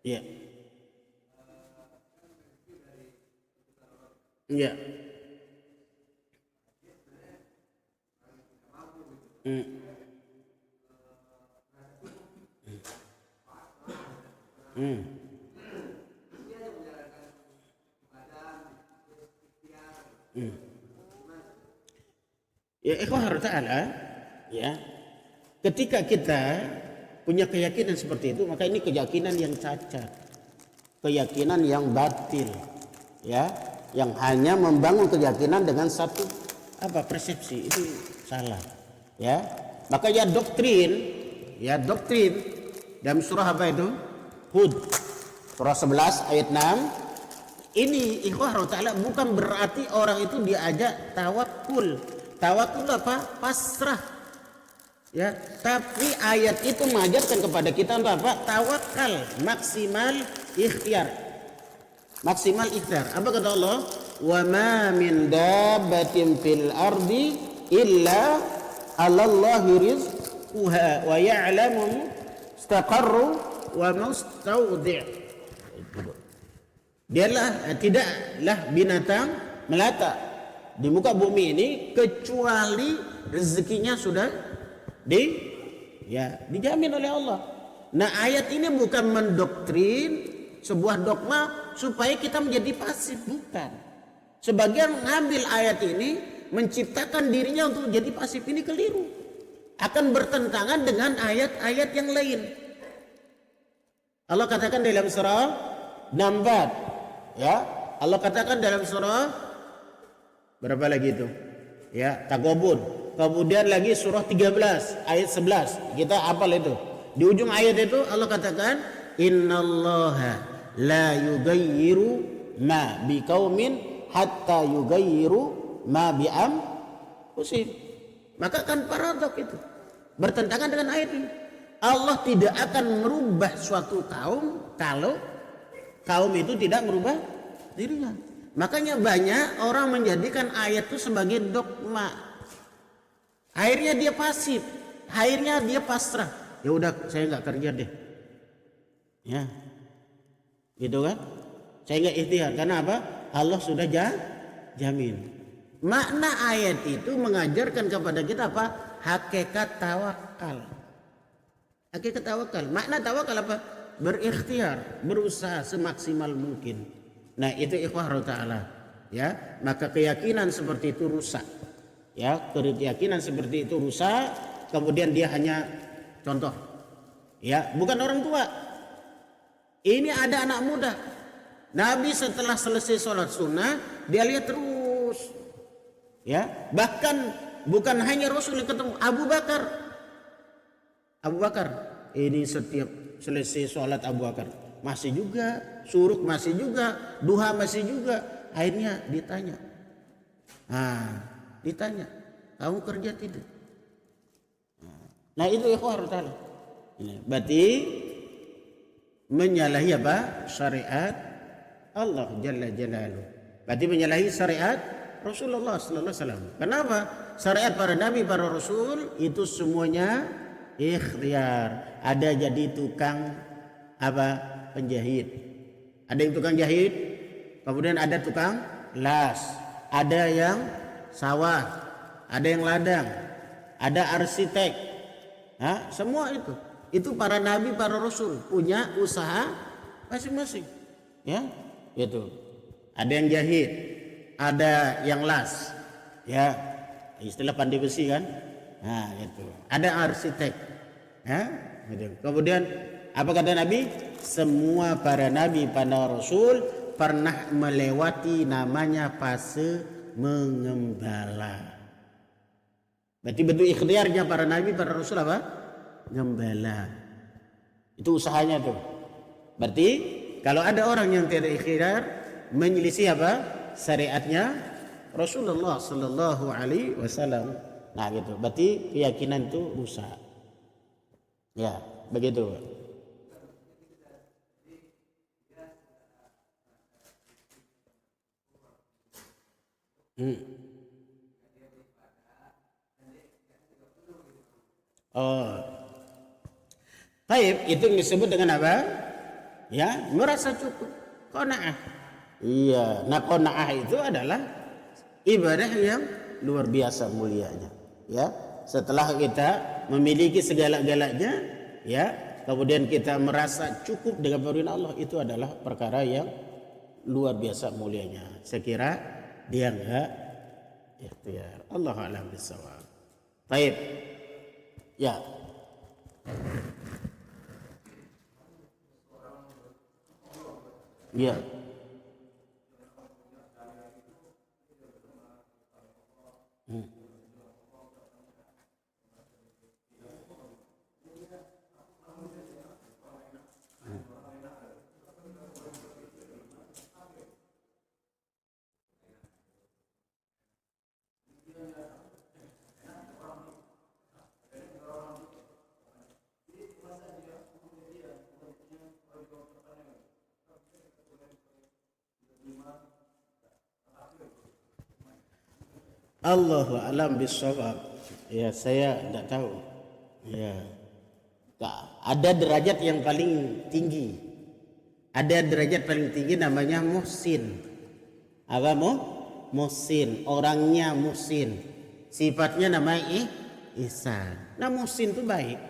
Iya. Iya. Ya ikhwah ta'ala, ya, ketika kita punya keyakinan seperti itu, maka ini keyakinan yang cacat, keyakinan yang batil, ya, yang hanya membangun keyakinan dengan satu persepsi, itu salah, ya. Makanya doktrin dalam surah apa itu? Hud, surah 11 ayat 6. Ini ikhwah ta'ala bukan berarti orang itu diajak tawakul. Tawakul apa? Pasrah. Ya, tapi ayat itu mengajarkan kepada kita untuk apa? Tawakal, maksimal ikhtiar. Maksimal ikhtiar. Apa kata Allah? Wa ma min dabbatin fil ardi illa 'alallahi rizquha wa ya'lamu mustaqarru wa mustawdi'. Tidaklah binatang melata di muka bumi ini kecuali rezekinya sudah dijamin oleh Allah. Nah, ayat ini bukan mendoktrin sebuah dogma supaya kita menjadi pasif, bukan. Sebagian mengambil ayat ini menciptakan dirinya untuk jadi pasif, ini keliru. Akan bertentangan dengan ayat-ayat yang lain. Allah katakan dalam surah Nambat, ya, Allah katakan dalam surah berapa lagi itu? Ya, Taghabun. Kemudian lagi surah 13 ayat 11. Kita hafal itu. Di ujung ayat itu Allah katakan innallaha la yughayyiru ma biqaumin hatta yughayyiru ma bi anfusihim. Maka kan paradok itu. Bertentangan dengan ayat ini. Allah tidak akan merubah suatu kaum kalau kaum itu tidak merubah dirinya. Makanya banyak orang menjadikan ayat itu sebagai dogma. Akhirnya dia pasif, akhirnya dia pasrah. Ya udah, saya nggak kerja deh. Ya, gitu kan? Saya nggak ikhtiar. Karena apa? Allah sudah jamin. Makna ayat itu mengajarkan kepada kita apa? Hakikat tawakal. Hakikat tawakal. Makna tawakal apa? Berikhtiar, berusaha semaksimal mungkin. Nah, itu ikhwah ta'ala. Ya, maka keyakinan seperti itu rusak. Ya, keyakinan seperti itu rusak, kemudian dia hanya contoh. Ya, bukan orang tua. Ini ada anak muda. Nabi setelah selesai sholat sunnah, dia lihat terus. Ya, bahkan bukan hanya Rasul yang ketemu, Abu Bakar. Abu Bakar, ini setiap selesai sholat Abu Bakar masih juga, suruk masih juga, duha masih juga. Akhirnya ditanya, kamu kerja tidak? Nah itu ikhwah ta'ala. Berarti menyalahi apa? Syariat Allah Jalla Jalaluh. Berarti menyalahi syariat Rasulullah Sallallahu Alaihi Wasallam. Kenapa? Syariat para nabi, para rasul itu semuanya ikhtiar. Ada jadi tukang apa? Penjahit. Ada yang tukang jahit, kemudian ada tukang las, ada yang sawah, ada yang ladang, ada arsitek. Semua itu para nabi, para rasul punya usaha masing-masing. Ya, itu. Ada yang jahit, ada yang las. Ya, istilah pandai besi kan? Nah, itu. Ada arsitek. Ya, gitu. Kemudian apa kata Nabi? Semua para nabi, para rasul pernah melewati namanya fase mengembala. Berarti bentuk ikhtiarnya para nabi, para rasul apa? Gembala. Itu usahanya tuh. Berarti kalau ada orang yang tidak ikhtiar, menyelisih apa? Syariatnya Rasulullah Sallallahu Alaihi Wasallam. Nah gitu. Berarti keyakinan itu rusak. Ya, begitu. Oh, taib itu disebut dengan apa? Ya, merasa cukup, qanaah. Iya, nah qanaah itu adalah ibadah yang luar biasa mulianya. Ya, setelah kita memiliki segala-galanya, ya, kemudian kita merasa cukup dengan pemberian Allah, itu adalah perkara yang luar biasa mulianya. Saya kira dia enggak ikhtiar. Allahu a'lam bishawab. Baik. Ya. Ya. Allahu a'lam bishawab. Ya, saya tidak tahu. Ya. Ada derajat yang paling tinggi. Ada derajat paling tinggi namanya muhsin. Apa muhsin? Orangnya muhsin. Sifatnya namanya ihsan. Nah, muhsin itu baik.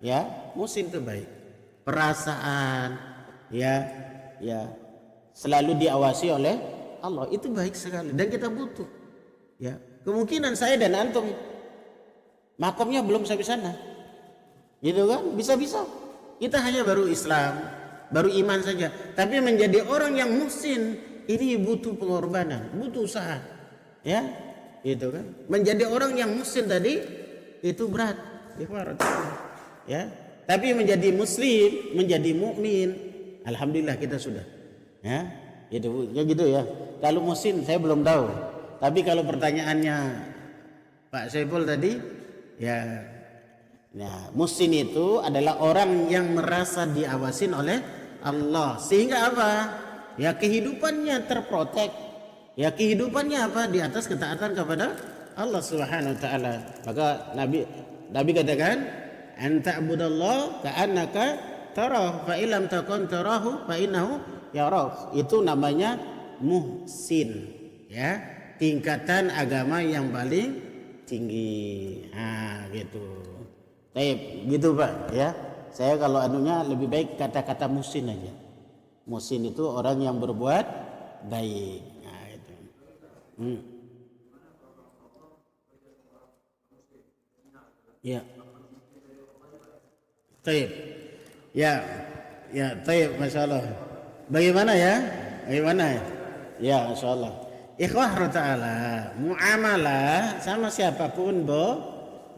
Ya, muhsin itu baik. Perasaan ya selalu diawasi oleh Allah, itu baik sekali dan kita butuh. Ya, kemungkinan saya dan antum makomnya belum sampai sana, gitu kan? Bisa-bisa kita hanya baru Islam, baru iman saja, tapi menjadi orang yang muhsin ini butuh pengorbanan, butuh usaha, ya, gitu kan? Menjadi orang yang muhsin tadi itu berat, ya. Tapi menjadi muslim, menjadi mukmin, alhamdulillah kita sudah, ya, gitu ya. Kalau muhsin saya belum tahu. Tapi kalau pertanyaannya Pak Saiful tadi, ya, muhsin itu adalah orang yang merasa diawasin oleh Allah, sehingga apa? Ya kehidupannya terprotek, ya kehidupannya apa? Di atas ketaatan kepada Allah Subhanahu Wa Taala. Maka Nabi katakan, "Anta'budallah ka'annaka tarahu, fa illam takun tarahu fa innahu yarah." Itu namanya muhsin, ya. Tingkatan agama yang paling tinggi. Nah, gitu. Taib, gitu Pak ya. Saya kalau anunya lebih baik kata-kata musin aja. Musin itu orang yang berbuat baik. Nah, itu. Hmm. Ya. Taib. Ya. Ya, taib, Masya Allah. Bagaimana ya? Bagaimana ya? Ya, Masya Allah. Ikhwah ta'ala, muamalah sama siapapun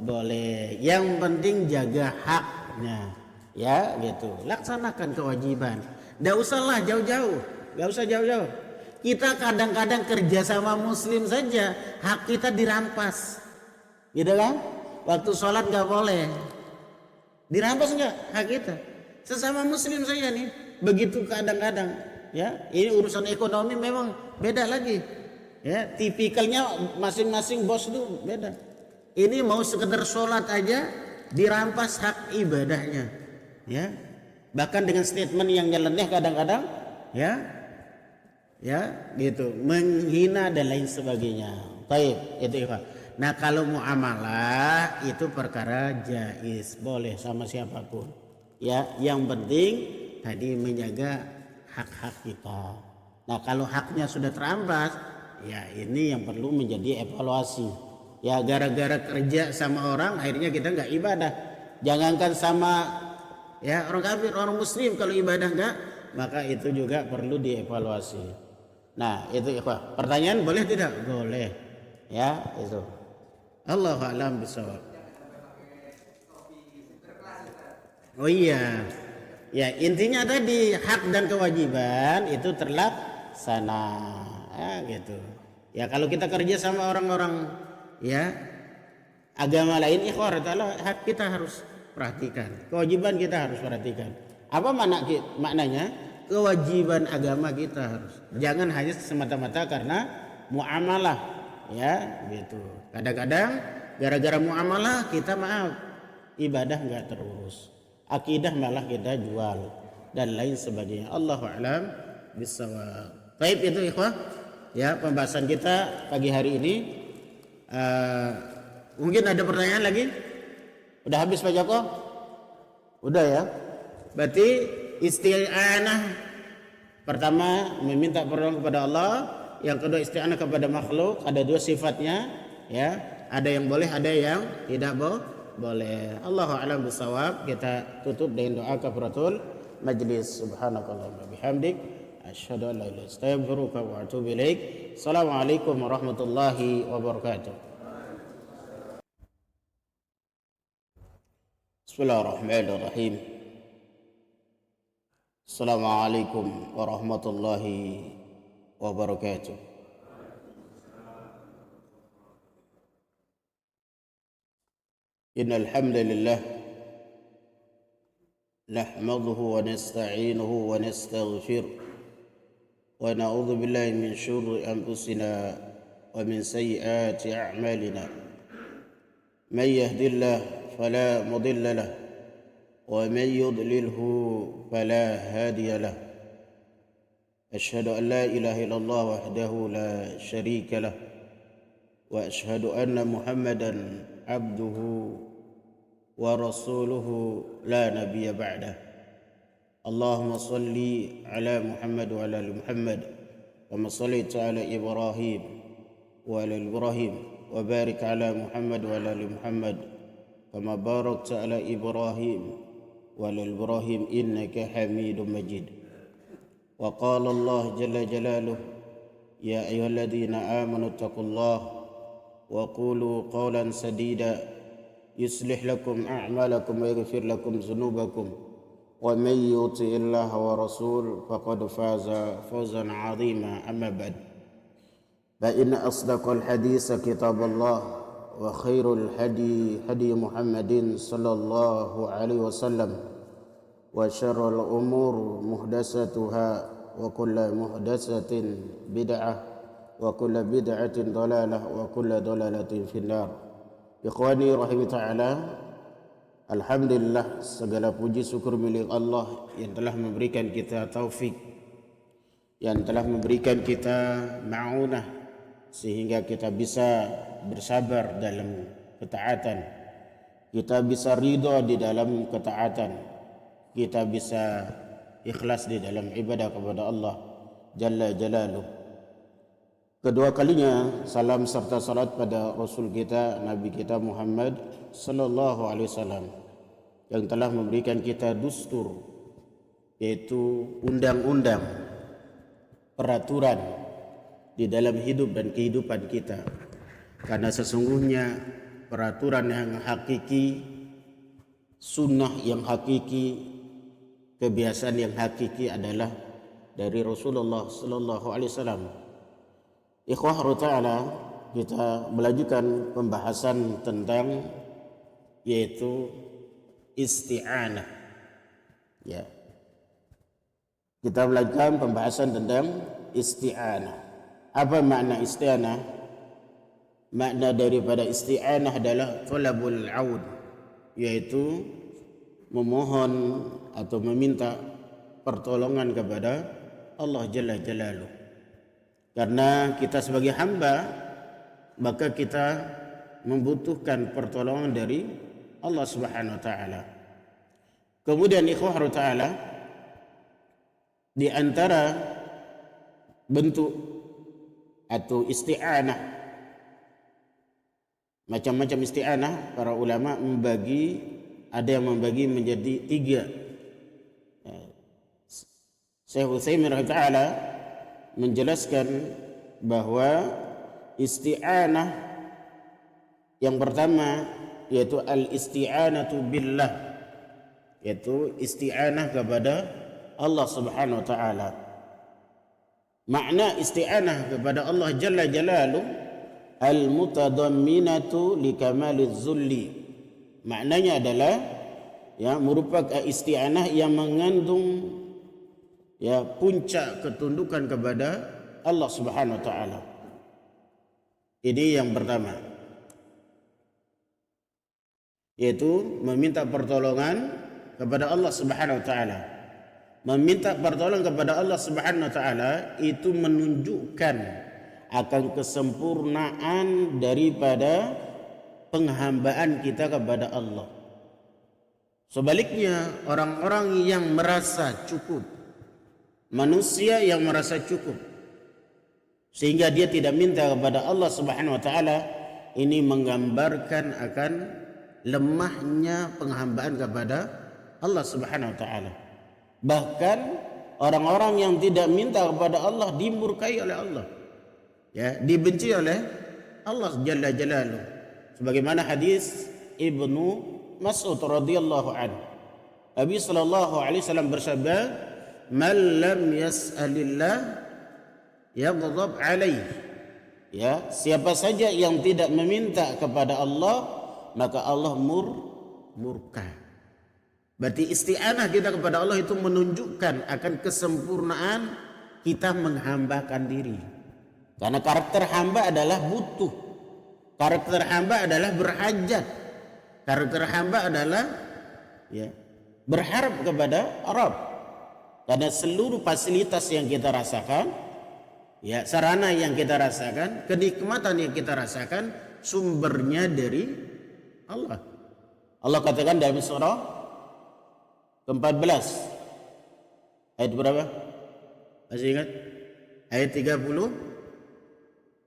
boleh. Yang penting jaga haknya. Ya, gitu. Laksanakan kewajiban. Nggak usahlah jauh-jauh. Nggak usah jauh-jauh. Kita kadang-kadang kerja sama muslim saja, hak kita dirampas. Gitu kan? Waktu sholat nggak boleh. Dirampas nggak hak kita? Sesama muslim saja nih, begitu kadang-kadang. Ya, ini urusan ekonomi memang beda lagi. Ya, tipikalnya masing-masing bos itu beda. Ini mau sekedar sholat aja dirampas hak ibadahnya. Ya, bahkan dengan statement yang nyeleneh kadang-kadang, ya, ya, gitu, menghina dan lain sebagainya. Baik, itu ya. Nah, kalau muamalah itu perkara jaiz, boleh sama siapapun. Ya, yang penting tadi menjaga hak-hak kita. Nah, kalau haknya sudah terampas, ya ini yang perlu menjadi evaluasi. Ya, gara-gara kerja sama orang akhirnya kita nggak ibadah. Jangankan sama ya orang kafir, orang muslim, kalau ibadah nggak, maka itu juga perlu dievaluasi. Nah, itu ya Pak. Pertanyaan boleh tidak? Boleh. Ya, itu. Allahu a'lam bishawab. Oh iya. Ya, intinya tadi hak dan kewajiban itu terlaksana. Ya, gitu. Ya, kalau kita kerja sama orang-orang ya agama lain, ikhwah ta'ala, hak kita harus perhatikan. Kewajiban kita harus perhatikan. Apa maknanya? Kewajiban agama kita harus. Jangan hanya semata-mata karena muamalah, ya, gitu. Kadang-kadang gara-gara muamalah kita maaf ibadah nggak terurus. Akidah malah kita jual dan lain sebagainya. Allahu a'lam bishawab. Baik, itu ikhwah ya pembahasan kita pagi hari ini. Mungkin ada pertanyaan lagi? Udah habis Pak Joko? Udah ya. Berarti isti'anah pertama meminta pertolongan kepada Allah, yang kedua isti'anah kepada makhluk, ada dua sifatnya ya. Ada yang boleh, ada yang tidak boleh. Allahu a'lam bishawab. Kita tutup dengan doa kafaratul majlis. Subhanakallahumma bihamdik asyhadu an la ilaha illa anta astaghfiruka wa atubu ilaik. Assalamualaikum warahmatullahi wabarakatuh. Bismillahirrahmanirrahim. Assalamualaikum warahmatullahi wabarakatuh. Innal hamdalillah nahmaduhu wa nasta'inuhu wa nastaghfiruh wa na'udzu billahi min syururi anfusina wa min sayyiati a'malina. May yahdihillahu fala mudilla lahu wa may yudlilhu fala hadiya lahu. Asyhadu an la ilaha illallah wahdahu la syarika lahu wa asyhadu anna Muhammadan abduhu wa rasuluhu la nabiyya ba'dah. Allahumma salli ala Muhammad wa ala ali Muhammad kama shallaita ala Ibrahim wa ala Ibrahim wa barik ala Muhammad wa ala ali Muhammad kama barakta ala Ibrahim wa ala Ibrahim innaka Hamidum Majid. Wa qala Allah jalla jalaluhu ya ayyuhalladzina amanu taqullaha wa qulu qawlan sadida yuslih lakum a'malakum wa yaghfir lakum dhunubakum wa may yuti'illaha wa rasul faqad faza fawzan 'azima. Amma ba'd, fa inna asdaqal hadits kitabullah wa khairul hadi hadi Muhammadin sallallahu alaihi wasallam wa syarrul umur muhdatsatuha wa kullu muhdatsatin bid'ah wa kullu bid'atin dhalalah wa kullu dhalalatin finnar. Ikhwani rahimani ta'ala, alhamdulillah, segala puji syukur milik Allah yang telah memberikan kita taufik, yang telah memberikan kita ma'unah sehingga kita bisa bersabar dalam ketaatan, kita bisa ridha di dalam ketaatan, kita bisa ikhlas di dalam ibadah kepada Allah Jalla Jalaluh. Kedua kalinya salam serta salat pada Rasul kita, Nabi kita Muhammad sallallahu alaihi wasallam yang telah memberikan kita dustur, yaitu undang-undang, peraturan di dalam hidup dan kehidupan kita. Karena sesungguhnya peraturan yang hakiki, sunnah yang hakiki, kebiasaan yang hakiki adalah dari Rasulullah sallallahu alaihi wasallam. Ikhwah ta'ala, kita melanjutkan pembahasan tentang yaitu isti'anah. Ya. Kita melanjutkan pembahasan tentang isti'anah. Apa makna isti'anah? Makna daripada isti'anah adalah talabul aud, yaitu memohon atau meminta pertolongan kepada Allah Jalla Jalaluh. Karena kita sebagai hamba, maka kita membutuhkan pertolongan dari Allah Subhanahu wa taala. Kemudian ikhwah ta'ala, di antara bentuk atau isti'anah, macam-macam isti'anah, para ulama membagi, ada yang membagi menjadi 3. Syekh Utsaimin rahimahullah menjelaskan bahwa isti'anah yang pertama yaitu al-isti'anatu billah, yaitu isti'anah kepada Allah Subhanahu wa taala. Makna isti'anah kepada Allah Jalla Jalaluh al-mutadamminatu likamaliz zulli. Maknanya adalah merupakan isti'anah yang mengandung puncak ketundukan kepada Allah Subhanahu wa taala. Ini yang pertama, yaitu meminta pertolongan kepada Allah Subhanahu wa taala. Meminta pertolongan kepada Allah Subhanahu wa taala itu menunjukkan akan kesempurnaan daripada penghambaan kita kepada Allah. Sebaliknya, orang-orang yang merasa cukup, manusia yang merasa cukup sehingga dia tidak minta kepada Allah Subhanahu wa taala, ini menggambarkan akan lemahnya penghambaan kepada Allah Subhanahu wa taala. Bahkan orang-orang yang tidak minta kepada Allah dimurkai oleh Allah, dibenci oleh Allah Jalla Jalaluh. Sebagaimana hadis Ibnu Mas'ud radhiyallahu anhu, Nabi sallallahu alaihi wasallam bersabda, "Man lam yas'alillah yaghdab alaih." Siapa saja yang tidak meminta kepada Allah, maka Allah murka. Berarti isti'anah kita kepada Allah itu menunjukkan akan kesempurnaan kita menghambakan diri. Karena karakter hamba adalah butuh. Karakter hamba adalah berhajat. Karakter hamba adalah berharap kepada Rabb. Karena seluruh fasilitas yang kita rasakan, sarana yang kita rasakan, kenikmatan yang kita rasakan, sumbernya dari Allah. Allah katakan dalam surah ke-14 ayat berapa? Masih ingat? Ayat 34.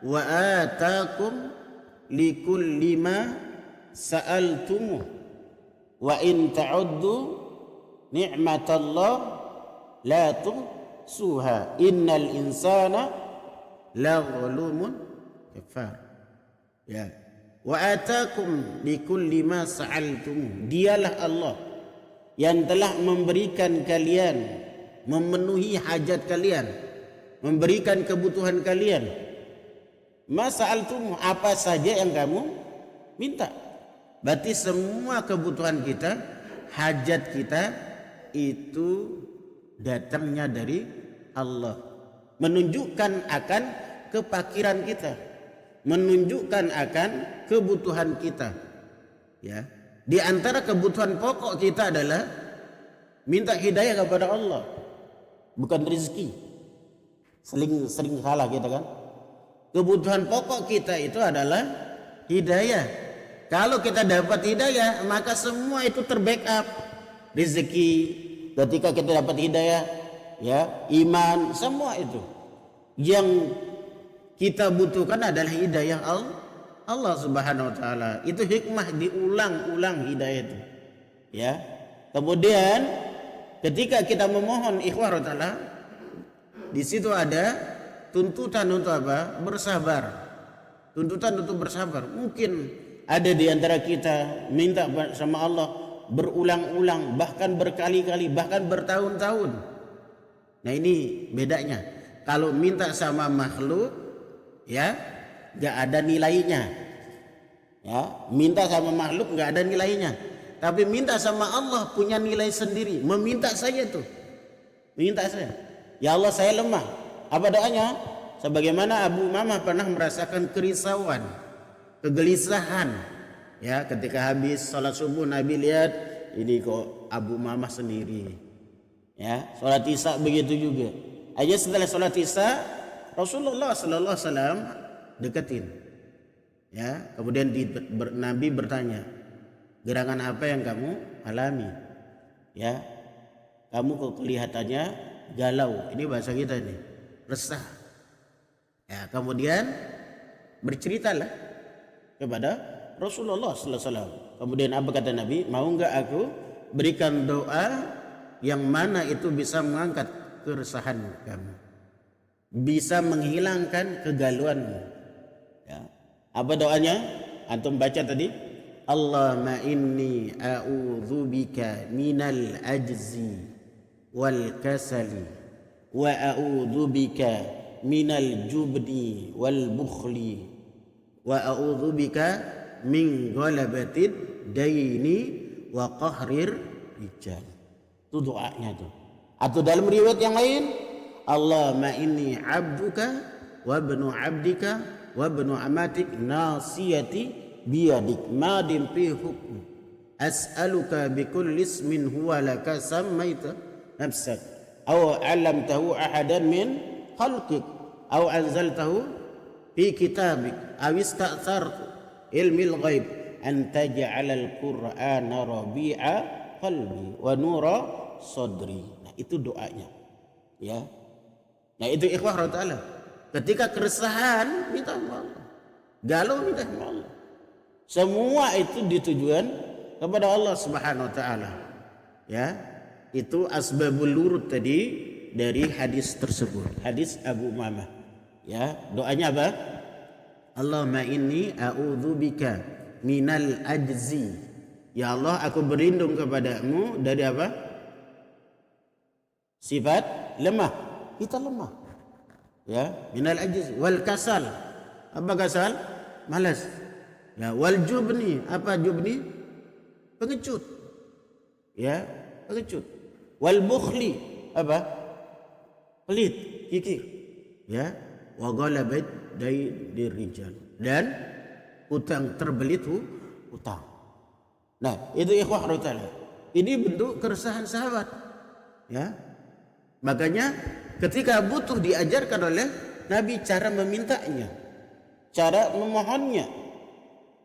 Wa atakum likulli ma sa'altumuh wa in ta'uddu ni'matallah la tuhsuha innal insana la zalumun kafar. Wa atakum likulli ma sa'altum. Dialah Allah yang telah memberikan kalian, memenuhi hajat kalian, memberikan kebutuhan kalian. Ma sa'altum, apa saja yang kamu minta. Berarti semua kebutuhan kita, hajat kita itu datangnya dari Allah. Menunjukkan akan kefakiran kita, menunjukkan akan kebutuhan kita. Di antara kebutuhan pokok kita adalah minta hidayah kepada Allah, bukan rezeki. Sering salah kita kan. Kebutuhan pokok kita itu adalah hidayah. Kalau kita dapat hidayah, maka semua itu terbackup. Rezeki, ketika kita dapat hidayah, ya, iman, semua itu. Yang kita butuhkan adalah hidayah Allah Subhanahu wa taala. Itu hikmah diulang-ulang hidayah itu. Ya. Kemudian ketika kita memohon ikhwah taala, di situ ada tuntutan untuk apa? Bersabar. Tuntutan untuk bersabar. Mungkin ada di antara kita minta sama Allah berulang-ulang, bahkan berkali-kali, bahkan bertahun-tahun. Nah, ini bedanya. Kalau minta sama makhluk, ya, nggak ada nilainya. Ya, minta sama makhluk nggak ada nilainya. Tapi minta sama Allah punya nilai sendiri. Meminta saya tuh, minta saya. Ya Allah, saya lemah. Apa doanya? Sebagaimana Abu Umamah pernah merasakan kerisauan, kegelisahan. Ya, ketika habis sholat subuh Nabi lihat ini kok Abu Umamah sendiri. Ya, sholat Isya begitu juga. Aja setelah sholat Isya Rasulullah Sallallahu Alaihi Wasallam deketin. Ya, kemudian Nabi bertanya, gerangan apa yang kamu alami? Ya, kamu kok kelihatannya galau. Ini bahasa kita nih, resah. Ya, kemudian berceritalah kepada Rasulullah Sallallahu Alaihi Wasallam. Kemudian apa kata Nabi? Mau nggak aku berikan doa yang mana itu bisa mengangkat keresahan kamu, bisa menghilangkan kegalauanmu. Ya. Apa doanya? Antum baca tadi. Allahumma inni a'udzubika minal ajzi wal kasali wa a'udzubika minal jubni wal bukhli wa a'udzubika min ghalabatid daini wa qahrir rijal. Itu doanya tuh. Atau dalam riwayat yang lain, Allahumma inni abduka wa ibnu abdika wa ibnu amatik nasiyati biyadik madin fi hukmi as'aluka bikulli ismin huwa laka sammaita nafsak aw 'allamtahu ahadan min khalqik aw anzaltahu fi kitabik aw ista'tharta ilmil ghaib an taj'ala al-qur'ana rabi'a qalbi wa nura sadri. Nah, itu doanya. Ya. Nah, itu ikhwah ta'ala. Ketika keresahan minta sama Allah. Galau minta sama Allah. Semua itu ditujuan kepada Allah Subhanahu wa taala. Ya. Itu asbabul wurud tadi dari hadis tersebut. Hadis Abu Umamah. Ya, doanya apa? Allahumma inni a'udzubika minal ajzi. Ya Allah, aku berlindung kepadamu dari apa? Sifat lemah. Kita lemah. Ya, minal ajzi wal kasal. Apa kasal? Malas. Ya, wal jubni. Apa jubni? Pengecut. Ya, pengecut. Wal bukhli. Apa? Pelit, kikir. Ya, wa ghalabat daynir rijal. Dan utang terbelit utang. Nah, itu ikhwah ta'ala. Ini bentuk keresahan sahabat. Ya. Makanya ketika butuh diajarkan oleh Nabi cara memintanya, cara memohonnya.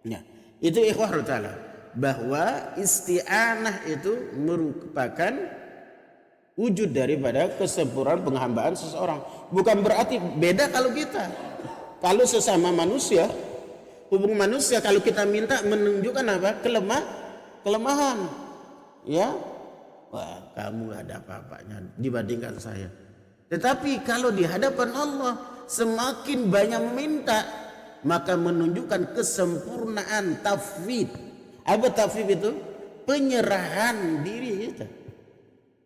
Nah, itu ikhwah ta'ala, bahwa isti'anah itu merupakan wujud daripada kesempurnaan penghambaan seseorang. Bukan berarti beda kalau kita. Kalau sesama manusia, hubungan manusia, kalau kita minta menunjukkan apa? Kelemahan. Ya. Wah, kamu gak ada apa-apanya dibandingkan saya. Tetapi kalau di hadapan Allah semakin banyak meminta, maka menunjukkan kesempurnaan tafwid. Apa tafwid itu? Penyerahan diri kita.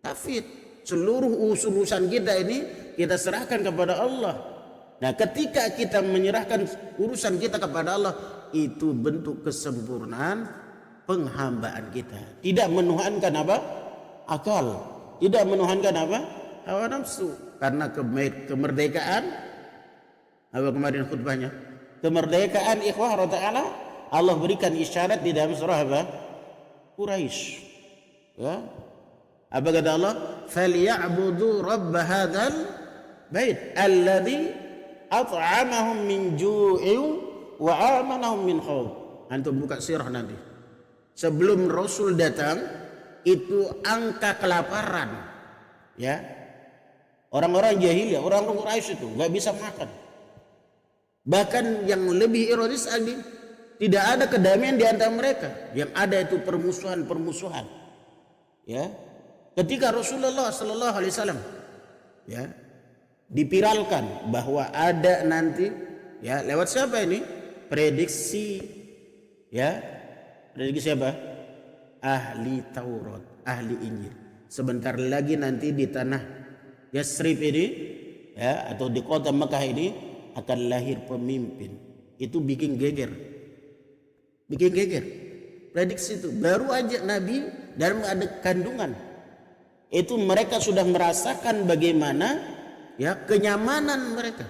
Tafwid, seluruh urusan kita ini kita serahkan kepada Allah. Nah, ketika kita menyerahkan urusan kita kepada Allah, itu bentuk kesempurnaan penghambaan kita. Tidak menuhankan apa? Akal. Tidak menuhankan apa? Hawa nafsu. Karena kemerdekaan, apa kemarin khutbahnya? Kemerdekaan ikhwah ta'ala, Allah berikan isyarat di dalam surah apa? Quraisy. Ya. Apa kata Allah? Falyabudu rabb hadzal bait alladzi at'amahum min ju'in wa amanahum min khauf. Antum buka sirah nanti. Sebelum Rasul datang itu angka kelaparan, ya. Orang-orang jahiliyah, orang-orang Quraisy itu nggak bisa makan. Bahkan yang lebih ironis lagi, tidak ada kedamaian di antara mereka. Yang ada itu permusuhan. Ya. Ketika Rasulullah sallallahu alaihi wasallam ya dipiralkan bahwa ada nanti ya lewat siapa ini? Prediksi ya. Prediksi siapa? Ahli Taurat, ahli Injil. Sebentar lagi nanti di tanah Yasrib ini ya atau di kota Mekah ini akan lahir pemimpin. Itu bikin geger. Prediksi itu baru aja Nabi dalam ada kandungan. Itu mereka sudah merasakan bagaimana ya kenyamanan mereka.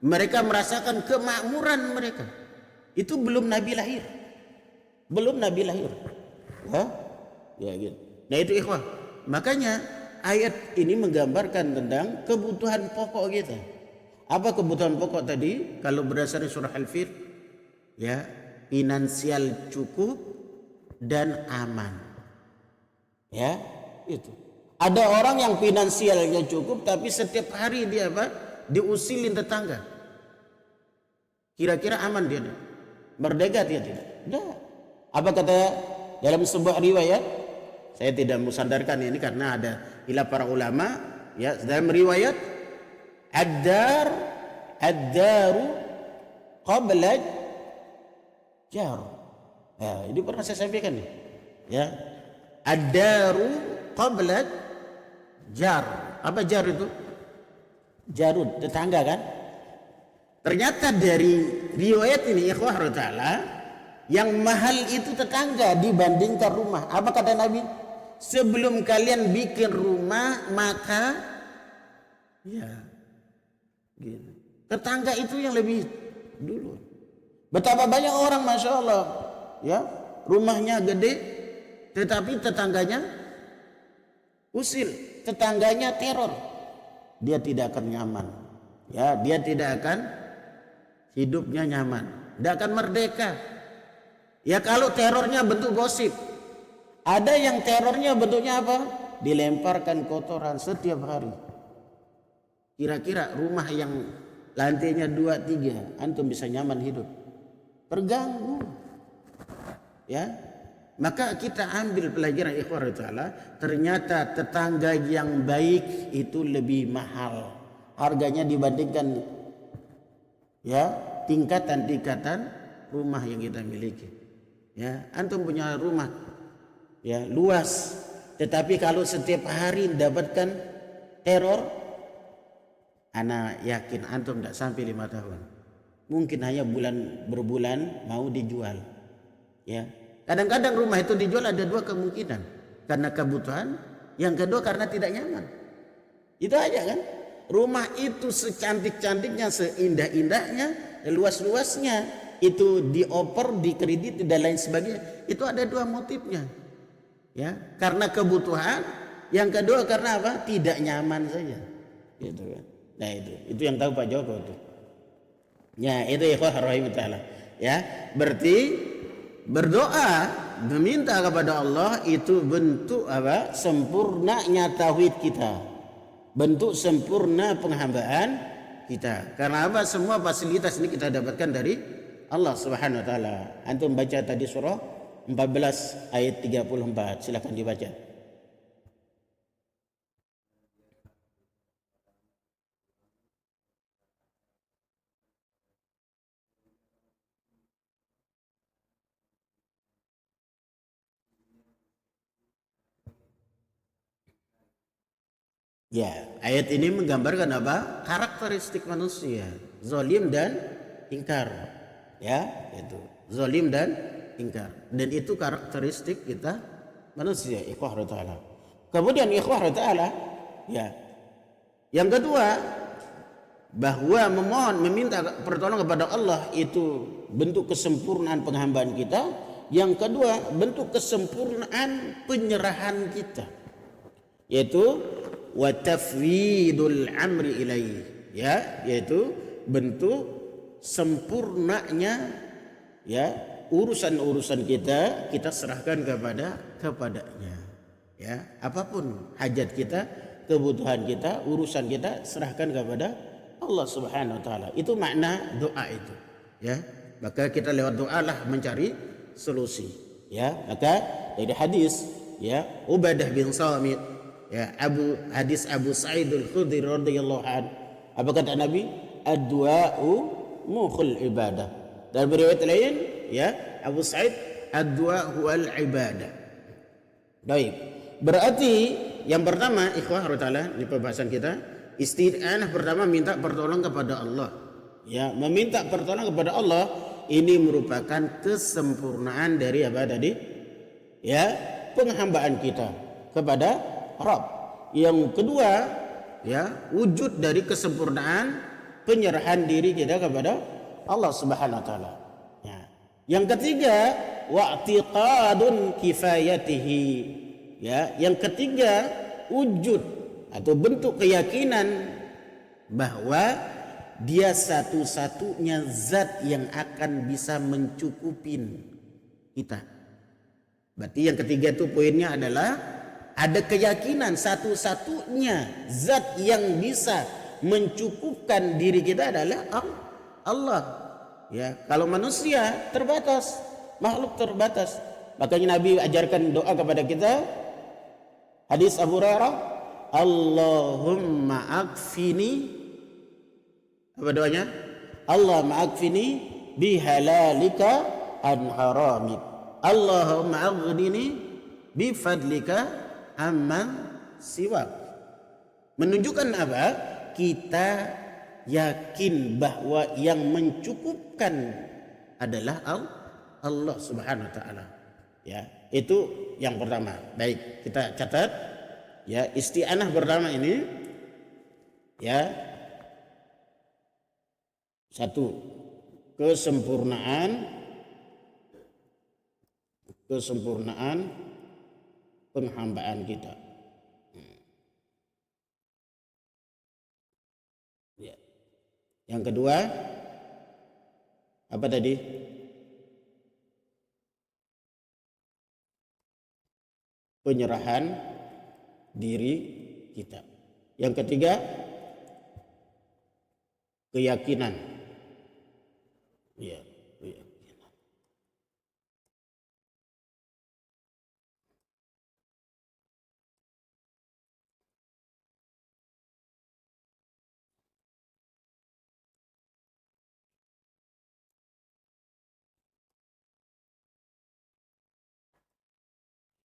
Mereka merasakan kemakmuran mereka. Itu belum Nabi lahir. Ya gitu. Nah itu ikhwah. Makanya ayat ini menggambarkan tentang kebutuhan pokok kita. Apa kebutuhan pokok tadi? Kalau berdasarkan surah Al-Fil, ya, finansial cukup dan aman. Ya, itu. Ada orang yang finansialnya cukup tapi setiap hari dia apa? Diusilin tetangga. Kira-kira aman dia? Merdeka dia tidak? Tidak. Apa kata dalam sebuah riwayat? Saya tidak musandarkan ini karena ada ilah para ulama. Ya, dalam riwayat ad-daru qabla jar. Ya, ini pernah saya sampaikan nih. Ya. Ad-daru qabla jar. Apa jar itu? Jarud, tetangga kan? Ternyata dari riwayat ini ikhwah ta'ala yang mahal itu tetangga dibandingkan rumah. Apa kata Nabi? Sebelum kalian bikin rumah maka ya gitu. Tetangga itu yang lebih dulu. Betapa banyak orang Masya Allah ya rumahnya gede tetapi tetangganya usil, tetangganya teror. Dia tidak akan nyaman. Ya, dia tidak akan hidupnya nyaman. Tidak akan merdeka. Ya kalau terornya bentuk gosip. Ada yang terornya bentuknya apa? Dilemparkan kotoran setiap hari. Kira-kira rumah yang lantainya 2, 3 antum bisa nyaman hidup? Terganggu. Ya. Maka kita ambil pelajaran ikhwah ta'ala. Ternyata tetangga yang baik itu lebih mahal harganya dibandingkan ya tingkatan-tingkatan rumah yang kita miliki. Ya, antum punya rumah ya luas, tetapi kalau setiap hari mendapatkan teror, ana yakin antum tidak sampai 5 tahun. Mungkin hanya berbulan mau dijual. Ya. Kadang-kadang rumah itu dijual ada 2 kemungkinan. Karena kebutuhan, yang kedua karena tidak nyaman. Itu aja kan. Rumah itu secantik-cantiknya, seindah-indahnya, luas-luasnya, itu dioper, dikredit dan lain sebagainya. Itu ada 2 motifnya. Ya, karena kebutuhan, yang kedua karena apa? Tidak nyaman saja. Gitu kan. Nah itu yang tahu Pak Joko itu. Ya, itu ikhwah rahimahullah. Ya, berarti berdoa meminta kepada Allah itu bentuk apa? Sempurnanya tauhid kita. Bentuk sempurna penghambaan kita. Karena apa? Semua fasilitas ini kita dapatkan dari Allah Subhanahu wa taala. Antum baca tadi surah 14 ayat 34. Silakan dibaca. Ya, ayat ini menggambarkan apa? Karakteristik manusia, zalim dan ingkar. Ya, itu. Zalim dan ingkar. Dan itu karakteristik kita manusia, ikhwah ta'ala. Kemudian ikhwah ta'ala, ya. Yang kedua, bahwa meminta pertolongan kepada Allah itu bentuk kesempurnaan penghambaan kita. Yang kedua, bentuk kesempurnaan penyerahan kita. Yaitu wa tafwidul amri ilaih, ya, yaitu bentuk sempurnanya ya urusan-urusan kita serahkan kepadanya. Ya, apapun hajat kita, kebutuhan kita, urusan kita serahkan kepada Allah Subhanahu wa taala. Itu makna doa itu. Ya, maka kita lewat doa lah mencari solusi. Ya, maka dari hadis ya Ubadah bin Samit ya hadis Abu Sa'id Al-Khudri radhiyallahu anhu, apa kata Nabi? Ad-du'a'u mukhul ibadah. Dan riwayat lain ya Abu Sa'id ad-du'a huwal ibadah. Baik. Berarti yang pertama ikhwah taala di pembahasan kita, isti'anah pertama minta pertolongan kepada Allah. Ya, meminta pertolongan kepada Allah ini merupakan kesempurnaan dari apa tadi? Ya, penghambaan kita kepada Rabb. Yang kedua, ya, wujud dari kesempurnaan penyerahan diri kita kepada Allah Subhanahu wa taala. Ya. Yang ketiga, wa'tiqadun kifayatihi. Ya, yang ketiga, wujud atau bentuk keyakinan bahwa dia satu-satunya zat yang akan bisa mencukupin kita. Berarti yang ketiga itu poinnya adalah ada keyakinan satu-satunya zat yang bisa mencukupkan diri kita adalah Allah. Ya, kalau manusia terbatas, makhluk terbatas. Makanya Nabi ajarkan doa kepada kita. Hadis Abu Hurairah, Allahumma akfini, apa doanya? Allahumma akfini bihalalika an haramik. Allahumma aghnini bifadlika amman siwak. Menunjukkan apa? Kita yakin bahwa yang mencukupkan adalah Allah Subhanahu wa taala. Ya, itu yang pertama. Baik, kita catat ya, isti'anah pertama ini ya, satu, kesempurnaan penghambaan kita. Ya. Yang kedua apa tadi? Penyerahan diri kita. Yang ketiga, keyakinan. Ya, keyakinan.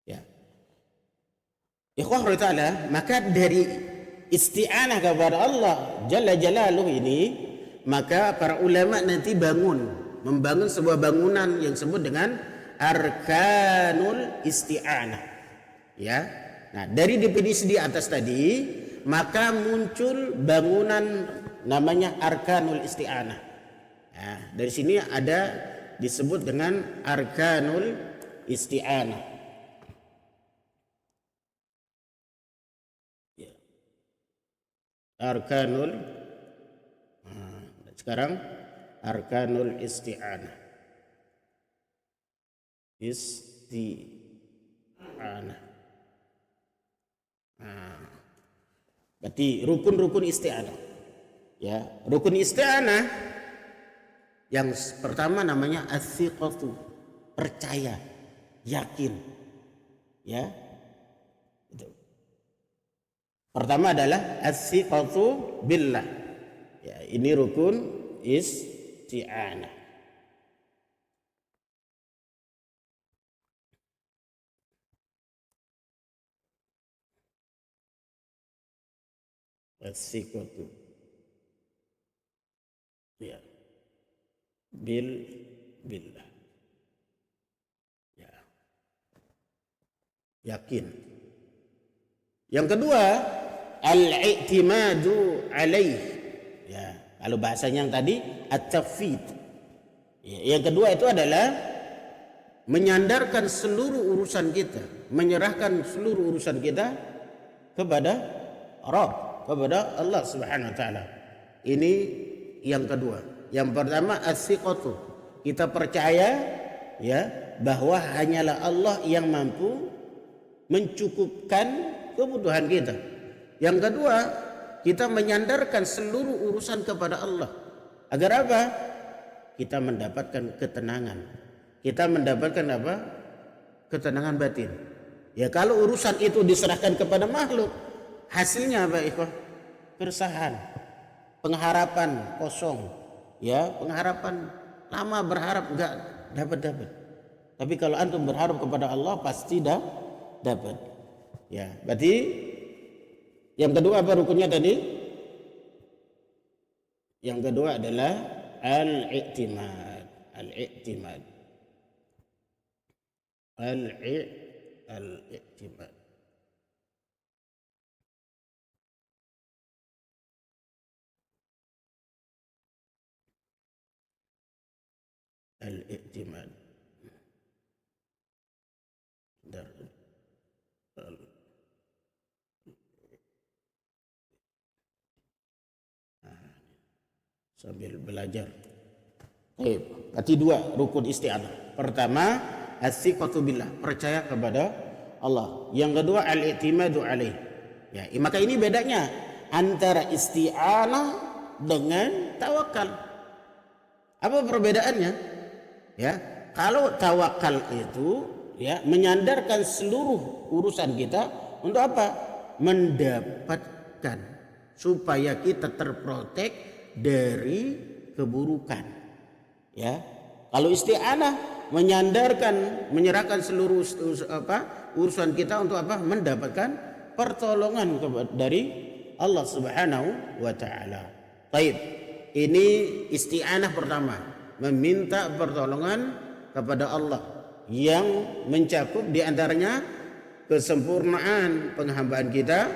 Ya. Ikhwah ta'ala, maka dari isti'anah kepada Allah Jalla Jalaluhu ini, maka para ulama nanti membangun sebuah bangunan yang disebut dengan arkanul isti'anah. Ya. Nah, dari definisi di atas tadi, maka muncul bangunan namanya arkanul isti'anah. Nah, dari sini ada disebut dengan arkanul isti'anah. Arkanul, sekarang arkanul isti'anah. Berarti rukun-rukun isti'anah. Ya, rukun isti'anah yang pertama namanya as-siqatu, percaya, yakin. Ya. Pertama adalah as-siqatu billah. Ya, ini rukun isti'anah. As-siqatu. Ya. Billah. Ya. Yakin. Yang kedua, al-i'timadu alaih. Ya, kalau bahasanya yang tadi at-tafwid. Ya, yang kedua itu adalah menyandarkan seluruh urusan kita, menyerahkan seluruh urusan kita kepada Rabb, kepada Allah Subhanahu wa taala. Ini yang kedua. Yang pertama as-siqatu, kita percaya ya, bahwa hanyalah Allah yang mampu mencukupkan kebutuhan kita. Yang kedua, kita menyandarkan seluruh urusan kepada Allah. Agar apa? Kita mendapatkan ketenangan. Kita mendapatkan apa? Ketenangan batin. Ya, kalau urusan itu diserahkan kepada makhluk, hasilnya apa, ikhwah? Keresahan, pengharapan kosong, ya, pengharapan lama berharap enggak dapat. Tapi kalau antum berharap kepada Allah pasti dapat. Ya, berarti yang kedua apa rukunnya tadi? Yang kedua adalah al-i'timad. Al-i'timad. Al-i'timad. Al-i'timad. Sambil belajar. Baik, berarti dua rukun isti'anah. Pertama, as-siqatu billah, percaya kepada Allah. Yang kedua, al-i'timadu alaih. Ya, maka ini bedanya antara isti'anah dengan tawakal. Apa perbedaannya? Ya, kalau tawakal itu ya menyandarkan seluruh urusan kita untuk apa? Mendapatkan supaya kita terprotek dari keburukan. Ya, kalau isti'anah menyandarkan, menyerahkan seluruh urusan kita untuk apa? Mendapatkan pertolongan dari Allah Subhanahu wa taala. Baik, ini isti'anah pertama, meminta pertolongan kepada Allah yang mencakup diantaranya kesempurnaan penghambaan kita,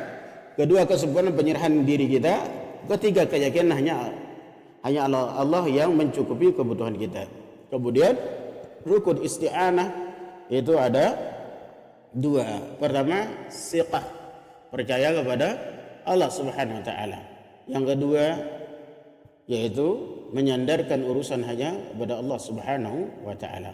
kedua kesempurnaan penyerahan diri kita, ketiga keyakinan hanya Allah yang mencukupi kebutuhan kita. Kemudian rukun isti'anah itu ada dua. Pertama, siqah, percaya kepada Allah Subhanahu wa taala. Yang kedua yaitu menyandarkan urusan hanya kepada Allah Subhanahu wa taala.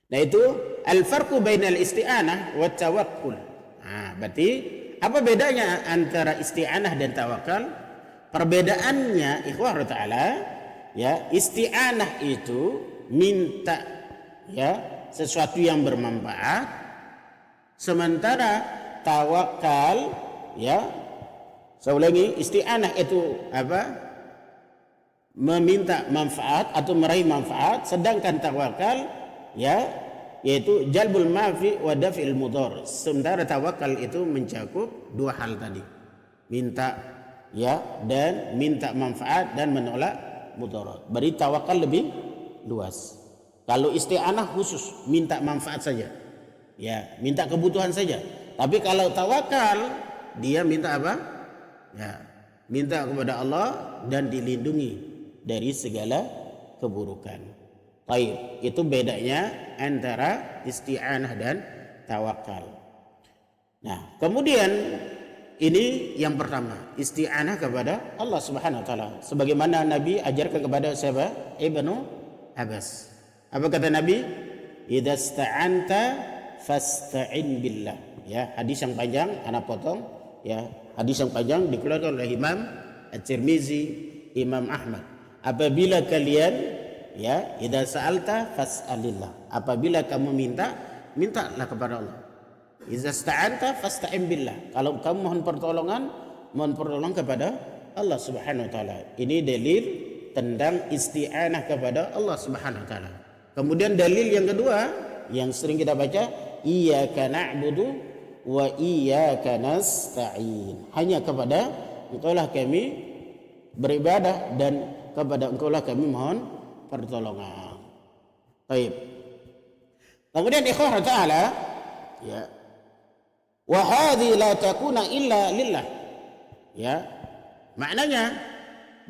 Nah, itu al-farqu bainal isti'anah wa tawakkul. Nah, berarti apa bedanya antara isti'anah dan tawakal? Perbedaannya ikhwah ta'ala, ya, isti'anah itu minta ya sesuatu yang bermanfaat, sementara tawakal ya, saya ulangi, isti'anah itu apa? Meminta manfaat atau meraih manfaat, sedangkan tawakal ya yaitu jalbul mafi wa daf'il mudhar. Sementara tawakal itu mencakup dua hal tadi, minta ya dan minta manfaat dan menolak mudarat. Beri tawakal lebih luas. Kalau isti'anah khusus minta manfaat saja, ya minta kebutuhan saja. Tapi kalau tawakal dia minta apa? Ya minta kepada Allah dan dilindungi dari segala keburukan. Baik, itu bedanya antara isti'anah dan tawakal. Nah, kemudian ini yang pertama, isti'anah kepada Allah Subhanahu wa taala. Sebagaimana Nabi ajarkan kepada siapa? Ibnu Abbas. Apa kata Nabi? Idza sta'anta fasta'in billah. Ya, hadis yang panjang anak potong ya. Hadis yang panjang dikeluarkan oleh Imam At-Tirmizi, Imam Ahmad. Apabila kalian ya, idza sa'alta fas'alillah. Apabila kamu mintalah kepada Allah. Idza sta'anta fasta'in billah. Kalau kamu mohon pertolongan kepada Allah Subhanahu wa taala. Ini dalil tentang isti'anah kepada Allah Subhanahu wa taala. Kemudian dalil yang kedua yang sering kita baca, iyyaka na'budu wa iyyaka nasta'in. Hanya kepada Engkaulah kami beribadah dan kepada Engkaulah kami mohon pertolongan. Baik. Kemudian ikhwah ta'ala ya, wa hadhi la takuna illa lillah. Ya. Maknanya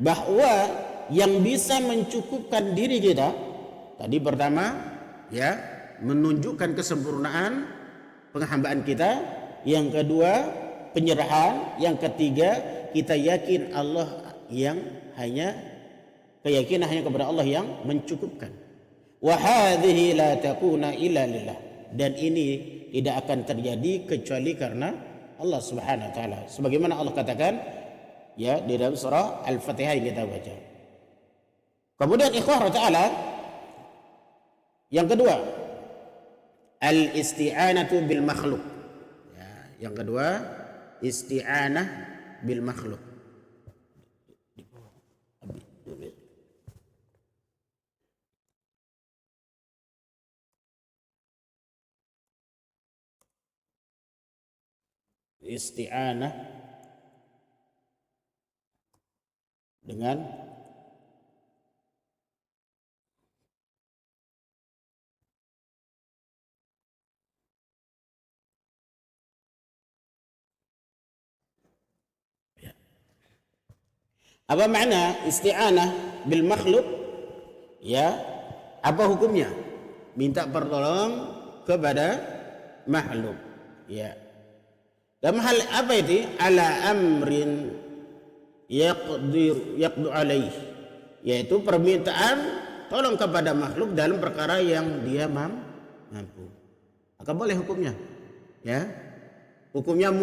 bahwa yang bisa mencukupkan diri kita tadi pertama ya menunjukkan kesempurnaan penghambaan kita, yang kedua penyerahan, yang ketiga kita yakin Allah yang hanya keyakinan hanya kepada Allah yang mencukupkan. Wa hadhihi la takuna illa lillah. Dan ini tidak akan terjadi kecuali karena Allah Subhanahu wa taala. Sebagaimana Allah katakan ya di dalam surah Al-Fatihah yang kita baca. Kemudian ikhwah ta'ala yang kedua, al-isti'anatu bil makhluk. Ya, yang kedua, isti'anah bil makhluk. Isti'anah dengan apa makna isti'anah bil makhluk? Ya, apa hukumnya? Minta pertolongan kepada makhluk. Ya. Dalam hal apa itu? Ala amrin yaqdu alaih. Yaitu permintaan tolong kepada makhluk dalam perkara yang dia mampu. Maka boleh hukumnya. Ya. Hukumnya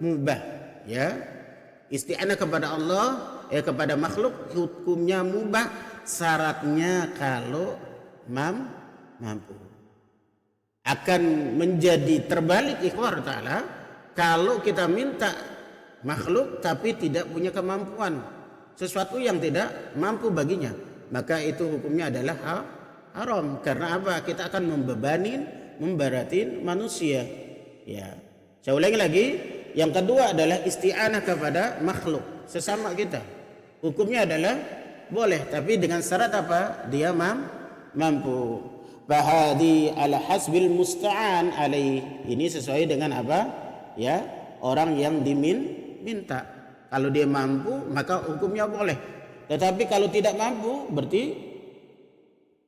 mubah, ya. Isti'anah kepada Allah, kepada makhluk hukumnya mubah, syaratnya kalau mampu. Akan menjadi terbalik ikhwah ta'ala kalau kita minta makhluk tapi tidak punya kemampuan, sesuatu yang tidak mampu baginya, maka itu hukumnya adalah haram. Karena apa? Kita akan membaratin manusia. Ya. Saya ulangi lagi, yang kedua adalah isti'anah kepada makhluk sesama kita. Hukumnya adalah boleh, tapi dengan syarat apa? Dia mampu. Bahadi ala hasbil musta'an alaih. Ini sesuai dengan apa? Ya, orang yang diminta. Kalau dia mampu, maka hukumnya boleh. Tetapi kalau tidak mampu, berarti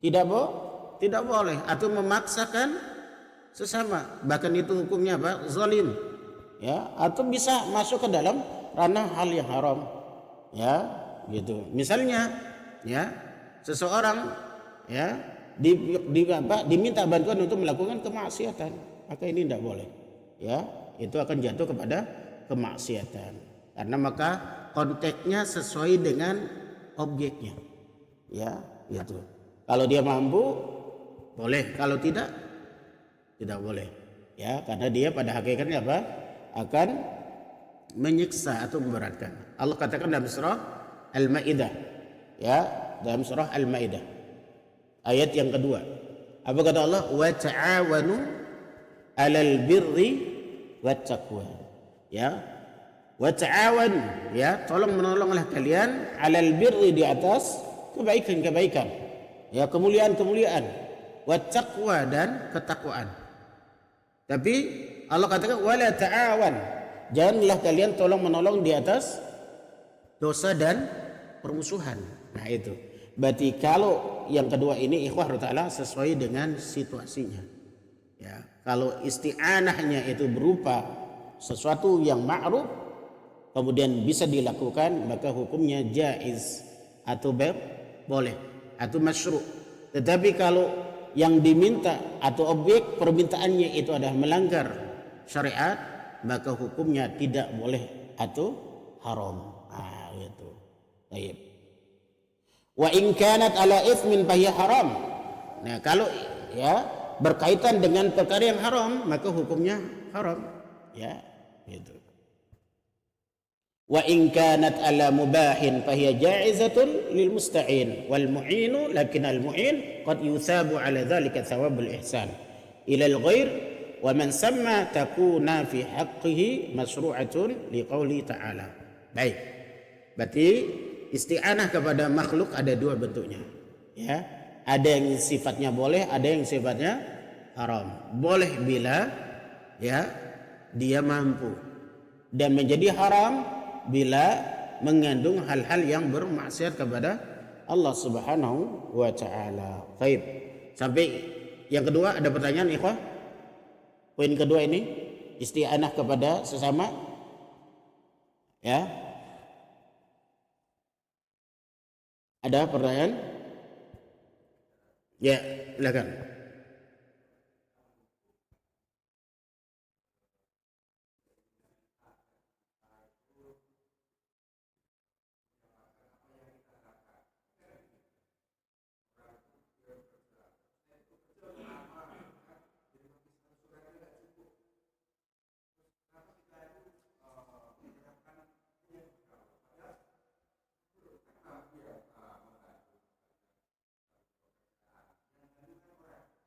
tidak boleh. Atau memaksakan sesama. Bahkan itu hukumnya apa? Zalim. Ya, atau bisa masuk ke dalam ranah hal yang haram. Ya, gitu. Misalnya, ya, seseorang ya diminta bantuan untuk melakukan kemaksiatan, maka ini tidak boleh. Ya, itu akan jatuh kepada kemaksiatan. Karena maka konteksnya sesuai dengan objeknya. Ya, gitu. Kalau dia mampu boleh, kalau tidak boleh. Ya, karena dia pada hakikatnya apa? Akan menyiksa atau memberatkan. Allah katakan dalam surah Al-Maidah. Ya, dalam surah Al-Maidah. Ayat yang kedua. Apa kata Allah? Wa ta'awanu 'alal birri wat taqwa. Ya. Wa ta'awan, ya, tolong menolonglah kalian 'alal birri, di atas kebaikan-kebaikan. Ya, kemuliaan-kemuliaan. Wat taqwa, dan ketakwaan. Tapi Allah katakan wala ta'awan, janganlah kalian tolong menolong di atas dosa dan permusuhan. Nah itu. Berarti kalau yang kedua ini ikhwah ta'ala sesuai dengan situasinya. Ya, kalau isti'anahnya itu berupa sesuatu yang ma'ruf kemudian bisa dilakukan, maka hukumnya jaiz atau boleh atau masyru'. Tetapi kalau yang diminta atau objek permintaannya itu adalah melanggar syariat, maka hukumnya tidak boleh atau haram. Itu. Baik. Wa in kanat ala itsmin fahiya haram. Nah, kalau ya berkaitan dengan perkara yang haram, maka hukumnya haram. Ya, gitu. Wa in kanat ala mubahin fahiya jaizatun lil musta'in wal mu'inu, lakin al mu'in qad yusabu ala dhalika thawabul ihsan ila al ghair wa man samma takuna fi haqqihi masru'atun liqauli ta'ala. Baik. Berarti isti'anah kepada makhluk ada dua bentuknya. Ya, ada yang sifatnya boleh, ada yang sifatnya haram. Boleh bila ya dia mampu, dan menjadi haram bila mengandung hal-hal yang bermaksiat kepada Allah Subhanahu wa taala. Baik. Sampai yang kedua ada pertanyaan ikhwah? Poin kedua ini isti'anah kepada sesama. Ya. Ada pertanyaan? Ya, silakan.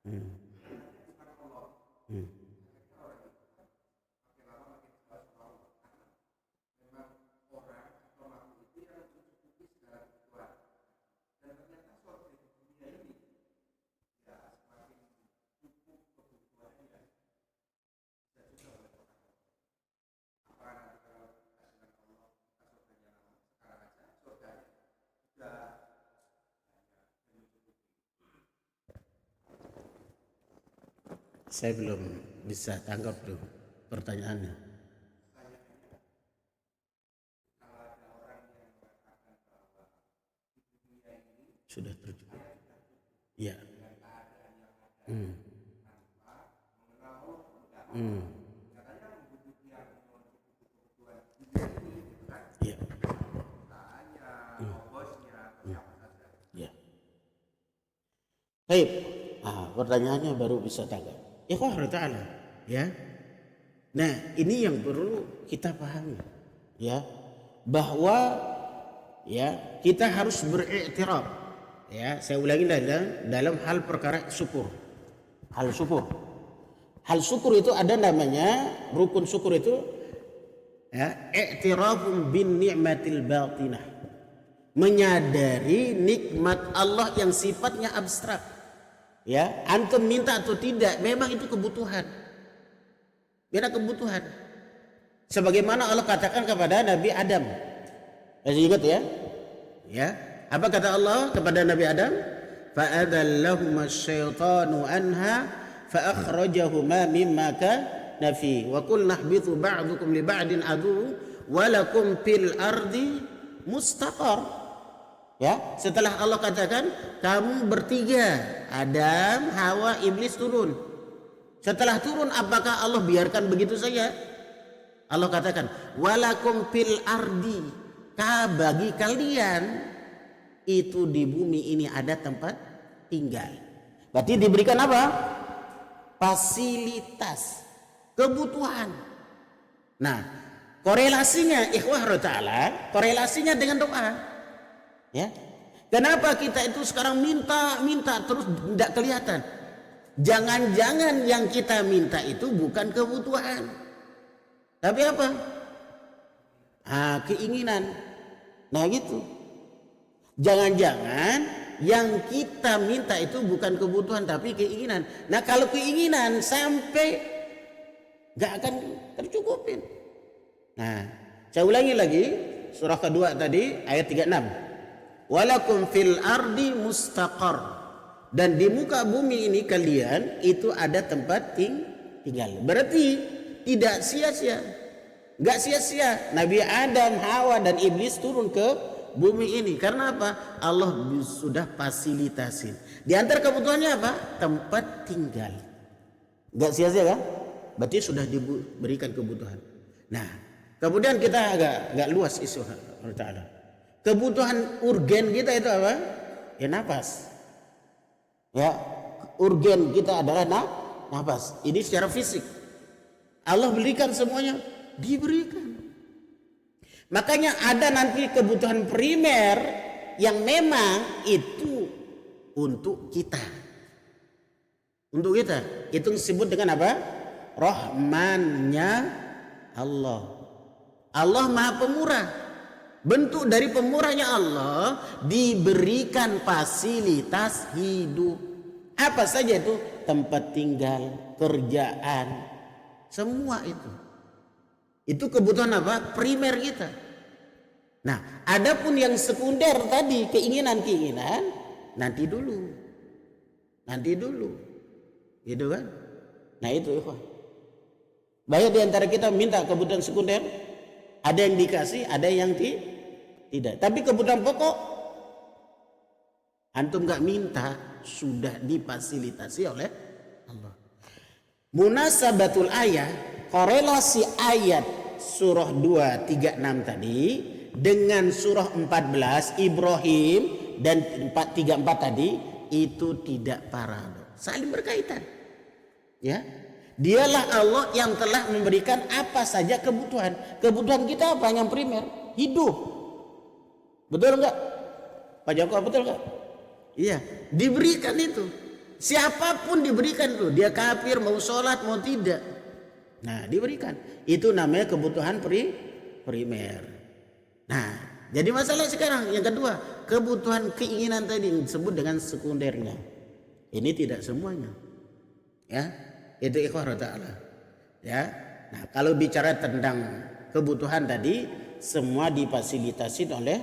Hmm. Hmm. Saya belum bisa tangkap tuh pertanyaannya. Sudah tercukupi. Ya. Hmm. Hmm. Ya. Ya. Baik. Pertanyaannya baru bisa tangkap. Ya Allah Ta'ala. Ya. Nah, ini yang perlu kita pahami. Ya. Bahwa ya kita harus beriktiraf. Ya, saya ulangi dalam hal perkara syukur. Hal syukur. Hal syukur itu ada namanya, rukun syukur itu ya, i'tirafun bin ni'matil batinah. Menyadari nikmat Allah yang sifatnya abstrak. Ya, antum minta atau tidak, memang itu kebutuhan. Beda kebutuhan. Sebagaimana Allah katakan kepada Nabi Adam. Masih ingat ya? Ya. Apa kata Allah kepada Nabi Adam? Fa'adallahuma syaitanu anha fa'akhrajahuma mimma kana fi wa qulna ihbitu ba'dukum li ba'din adu wa lakum fil ardi mustaqar. Ya, setelah Allah katakan kamu bertiga, Adam, Hawa, Iblis turun. Setelah turun apakah Allah biarkan begitu saja? Allah katakan walakum fil ardi, bagi kalian itu di bumi ini ada tempat tinggal. Berarti diberikan apa? Fasilitas, kebutuhan. Nah, korelasinya ikhwah ta'ala, korelasinya dengan doa. Ya. Kenapa kita itu sekarang minta terus tidak kelihatan? Jangan-jangan yang kita minta itu bukan kebutuhan. Tapi apa? Keinginan. Nah gitu. Jangan-jangan yang kita minta itu bukan kebutuhan tapi keinginan. Nah kalau keinginan sampai gak akan tercukupin. Nah saya ulangi lagi surah kedua tadi ayat 36. Walakum fil ardi mustaqar, dan di muka bumi ini kalian itu ada tempat tinggal. Berarti tidak sia-sia, gak sia-sia Nabi Adam, Hawa dan Iblis turun ke bumi ini. Karena apa? Allah sudah fasilitasin. Di antara kebutuhannya apa? Tempat tinggal. Gak sia-sia kan? Berarti sudah diberikan kebutuhan. Nah, kemudian kita agak luas isu Allah Ta'ala. Kebutuhan urgen kita itu apa? Ya nafas. Ya, urgen kita adalah nafas. Ini secara fisik. Allah berikan semuanya, diberikan. Makanya ada nanti kebutuhan primer yang memang itu untuk kita. Untuk kita. Itu disebut dengan apa? Rahmannya Allah. Allah Maha Pemurah. Bentuk dari pemurahnya Allah diberikan fasilitas hidup. Apa saja itu? Tempat tinggal, kerjaan, semua itu. Itu kebutuhan apa? Primer kita. Nah, adapun yang sekunder tadi, keinginan-keinginan, nanti dulu. Gitu kan? Nah itu ikhwan. Banyak di antara kita minta kebutuhan sekunder, ada yang dikasih, ada yang tidak. Tapi kebutuhan pokok Antum nggak minta, sudah difasilitasi oleh Allah. Munasabatul ayat, korelasi ayat surah 236 tadi dengan surah 14 Ibrahim dan 434 tadi itu tidak paradok, saling berkaitan. Ya, dialah Allah yang telah memberikan apa saja kebutuhan. Kebutuhan kita apa yang primer? Hidup. Betul enggak? Pak Joko, betul enggak? Iya, diberikan itu. Siapapun diberikan itu, dia kafir mau sholat mau tidak. Nah, diberikan. Itu namanya kebutuhan primer. Nah, jadi masalah sekarang yang kedua, kebutuhan keinginan tadi disebut dengan sekundernya. Ini tidak semuanya. Ya, itu ikhwah ta'ala. Ya. Nah, kalau bicara tentang kebutuhan tadi semua difasilitasi oleh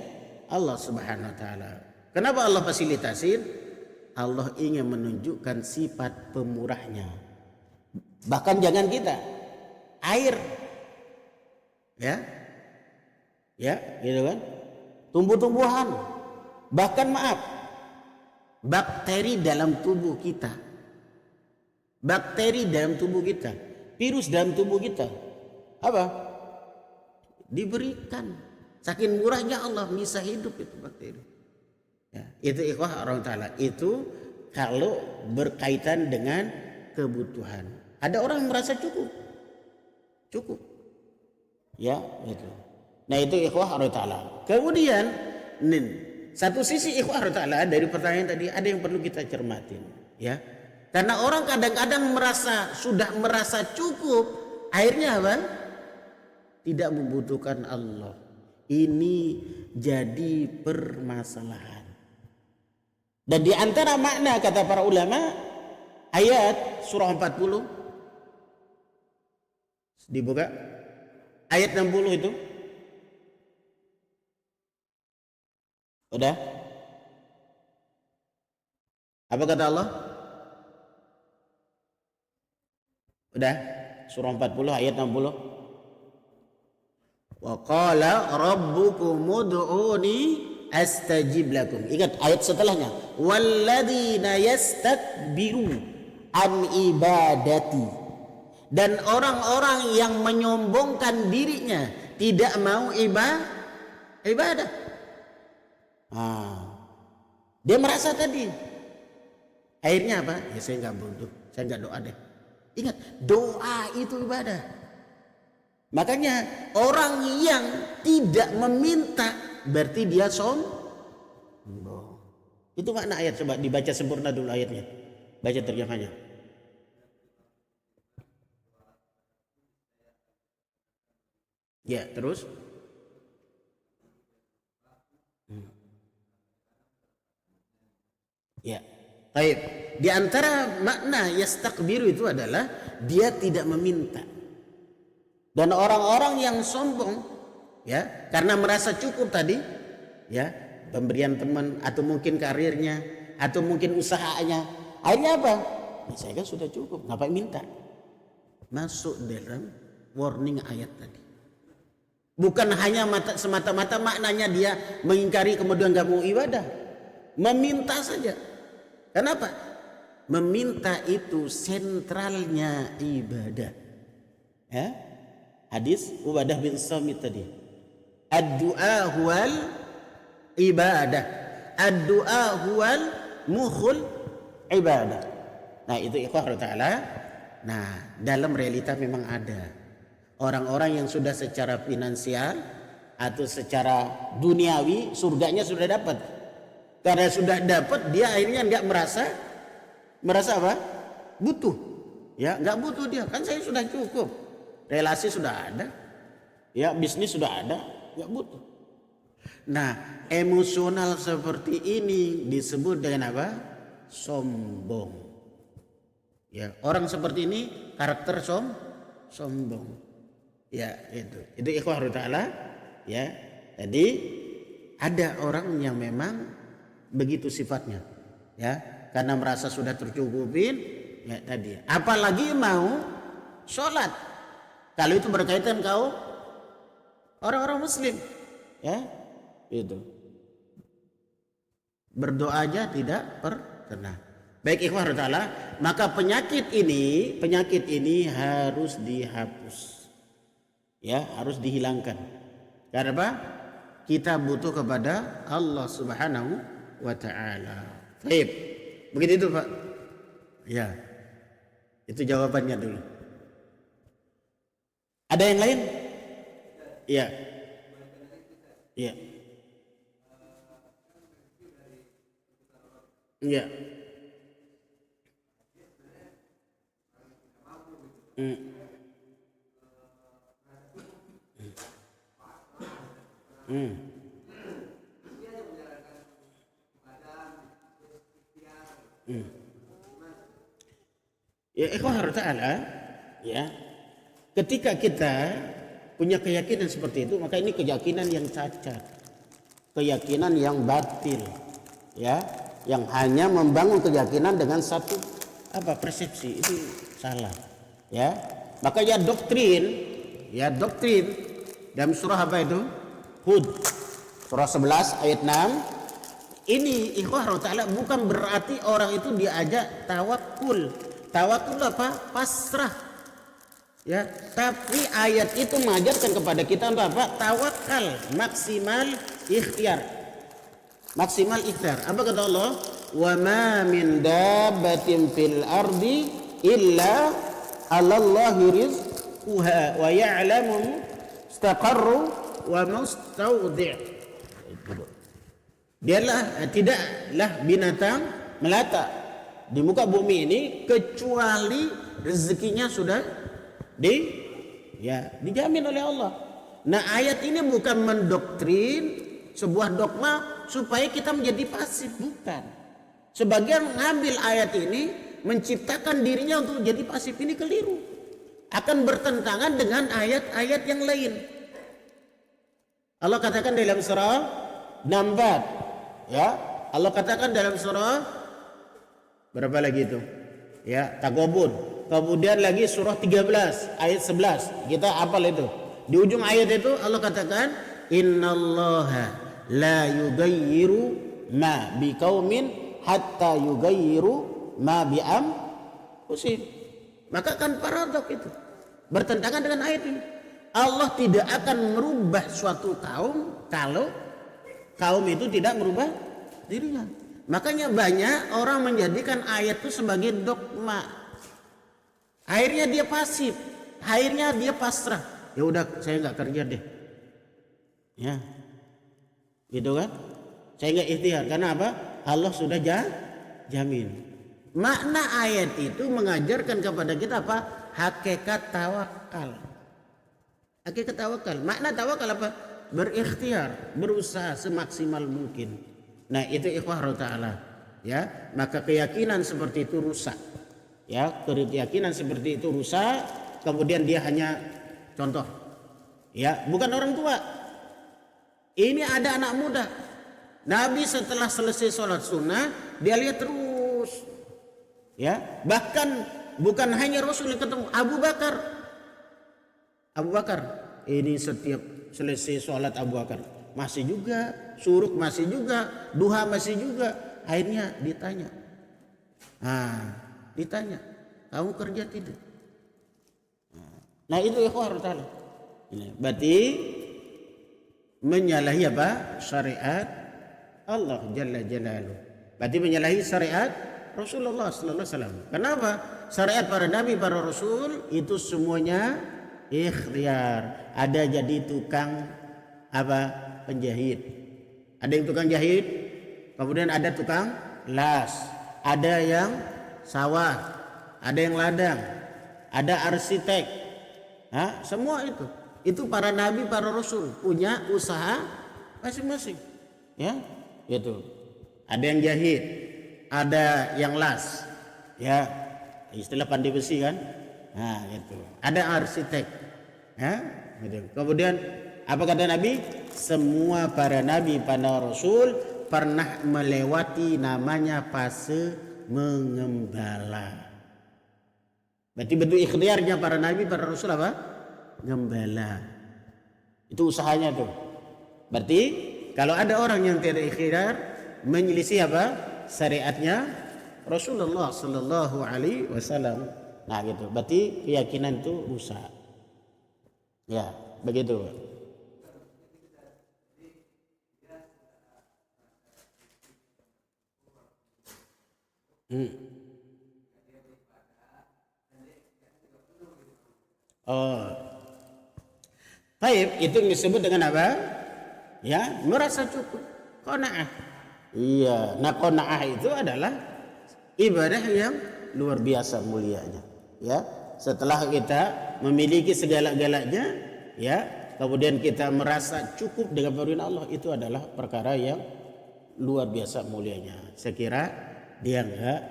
Allah Subhanahu wa taala. Kenapa Allah fasilitasi? Allah ingin menunjukkan sifat pemurahnya. Bahkan jangan kita, air, ya, gitu kan, tumbuh-tumbuhan, bahkan maaf, bakteri dalam tubuh kita, virus dalam tubuh kita, apa? Diberikan. Saking murahnya Allah bisa hidup itu bakteri. Ya, itu ikhwah orang ta'ala. Itu kalau berkaitan dengan kebutuhan. Ada orang merasa cukup. Ya, itu. Nah, itu ikhwah orang ta'ala. Kemudian satu sisi ikhwah orang ta'ala dari pertanyaan tadi ada yang perlu kita cermatin, ya. Karena orang kadang-kadang sudah merasa cukup, akhirnya apa? Tidak membutuhkan Allah. Ini jadi permasalahan. Dan di antara makna kata para ulama ayat surah 40 dibuka ayat 60 itu udah apa kata Allah? Udah surah 40 ayat 60. Wa qala rabbukum ud'uni astajib lakum. Ingat ayat setelahnya, walladzina yastakbiru an ibadati, dan orang-orang yang menyombongkan dirinya tidak mau ibadah. Dia merasa tadi akhirnya apa? Ya saya nggak butuh, saya nggak doa deh. Ingat, doa itu ibadah. Makanya orang yang tidak meminta berarti dia sombong. Itu makna ayat. Coba dibaca sempurna dulu ayatnya. Baca terjemahnya. Ya, terus. Ya. Baik. Di antara makna yastakbiru itu adalah dia tidak meminta. Dan orang-orang yang sombong, ya, karena merasa cukup tadi, ya, pemberian teman atau mungkin karirnya atau mungkin usahanya, akhirnya apa? Ya, saya kan sudah cukup, ngapain minta? Masuk dalam warning ayat tadi. Bukan hanya semata-mata maknanya dia mengingkari kemudian nggak mau ibadah, meminta saja. Kenapa? Meminta itu sentralnya ibadah. Ya? Hadis Ubadah bin Samit tadi. Ad-du'a huwal ibadah. Ad-du'a huwal mukhul ibadah. Nah, itu ikhwah ta'ala. Nah, dalam realita memang ada orang-orang yang sudah secara finansial atau secara duniawi surganya sudah dapat. Karena sudah dapat, dia akhirnya enggak merasa apa? Butuh. Ya, enggak butuh dia. Kan saya sudah cukup. Relasi sudah ada. Ya, bisnis sudah ada, enggak butuh. Nah, emosional seperti ini disebut dengan apa? Sombong. Ya, orang seperti ini karakter sombong. Ya, itu ikhwah ta'ala. Ya, jadi ada orang yang memang begitu sifatnya, ya, karena merasa sudah tercukupin, ya tadi. Apalagi mau sholat, kalau itu berkaitan kau orang-orang Muslim, ya, itu. berdoa aja tidak pernah. Baik ikhwah ta'ala, maka penyakit ini harus dihapus. Ya, harus dihilangkan. Karena apa? Kita butuh kepada Allah Subhanahu wa taala. Baik. Begitu itu, Pak. Ya. Itu jawabannya dulu. Ada yang lain? Iya. Iya. Iya. Ya ikhwah ta'ala, ya. Ketika kita punya keyakinan seperti itu, maka ini keyakinan yang cacat. Keyakinan yang batil. Ya, yang hanya membangun keyakinan dengan satu persepsi, itu salah. Ya. Maka doktrin dalam surah apa itu? Hud. Surah 11 ayat 6. Ini ikhwah ta'ala bukan berarti orang itu diajak tawakul. Tawakul apa? Pasrah. Ya, tapi ayat itu mengajarkan kepada kita untuk apa? Tawakal, maksimal ikhtiar. Maksimal ikhtiar. Apa kata Allah? Wa ma min dabbatin fil ardi illa 'alallahi rizquha wa ya'lamu mustaqarru wa mustawdi'. Tidaklah binatang melata di muka bumi ini kecuali rezekinya sudah dijamin oleh Allah. Nah, ayat ini bukan mendoktrin sebuah dogma supaya kita menjadi pasif, bukan. Sebagian mengambil ayat ini menciptakan dirinya untuk menjadi pasif, ini keliru. Akan bertentangan dengan ayat-ayat yang lain. Allah katakan dalam surah Nambat, ya. Allah katakan dalam surah berapa lagi itu? Ya, Taghabun. Kemudian lagi surah 13 ayat 11. Kita hafal itu. Di ujung ayat itu Allah katakan innallaha la yughayyiru ma biqaumin hatta yughayyiru ma bi anfusihim. Maka kan paradok itu. Bertentangan dengan ayat ini. Allah tidak akan merubah suatu kaum kalau kaum itu tidak merubah dirinya. Makanya banyak orang menjadikan ayat itu sebagai dogma. Akhirnya dia pasif, akhirnya dia pasrah. Ya udah, saya nggak kerja deh. Ya, gitu kan? Saya nggak ikhtiar. Karena apa? Allah sudah jamin. Makna ayat itu mengajarkan kepada kita apa? Hakikat tawakal. Hakikat tawakal. Makna tawakal apa? Berikhtiar, berusaha semaksimal mungkin. Nah, itu ikhwah ta'ala. Ya, maka keyakinan seperti itu rusak. Ya, keyakinan seperti itu rusak. Kemudian dia hanya contoh. Ya, bukan orang tua. Ini ada anak muda. Nabi setelah selesai sholat sunnah, dia lihat terus. Ya, bahkan bukan hanya Rasul yang ketemu, Abu Bakar. Abu Bakar ini setiap selesai sholat Abu Bakar masih juga, suruk masih juga, duha masih juga. Akhirnya ditanya, kamu kerja tidak? Nah itu ikhwah ta'ala. Berarti menyalahi apa? Syariat Allah Jalla Jalaluh. Berarti menyalahi syariat Rasulullah sallallahu alaihi wasallam. Kenapa? Syariat para nabi, para rasul itu semuanya ikhtiar. Ada jadi tukang penjahit. Ada yang tukang jahit, kemudian ada tukang las, ada yang sawah, ada yang ladang, ada arsitek. Semua itu para nabi, para rasul punya usaha masing-masing. Ya, gitu. Ada yang jahit, ada yang las. Ya, istilah pandai besi kan? Nah, gitu. Ada arsitek. Ya, gitu. Kemudian apa kata Nabi? Semua para nabi, para rasul pernah melewati namanya fase mengembala. Berarti bentuk ikhtiarnya para nabi, para rasul apa? Gembala. Itu usahanya tuh. Berarti kalau ada orang yang tidak ikhtiar, menyelisih apa? Syariatnya Rasulullah sallallahu alaihi wasallam. Nah, gitu. Berarti keyakinan itu rusak. Ya, begitu. Oh, baik, itu disebut dengan apa? Ya, merasa cukup. Qanaah. Iya, nah qanaah itu adalah ibadah yang luar biasa mulianya. Ya, setelah kita memiliki segala-galanya, ya, kemudian kita merasa cukup dengan pemberian Allah, itu adalah perkara yang luar biasa mulianya. Saya kira dia enggak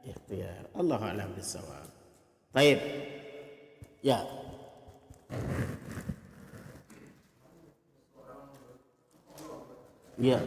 ikhtiar. Allah a'lam bishawab. Baik. Ya. Ya.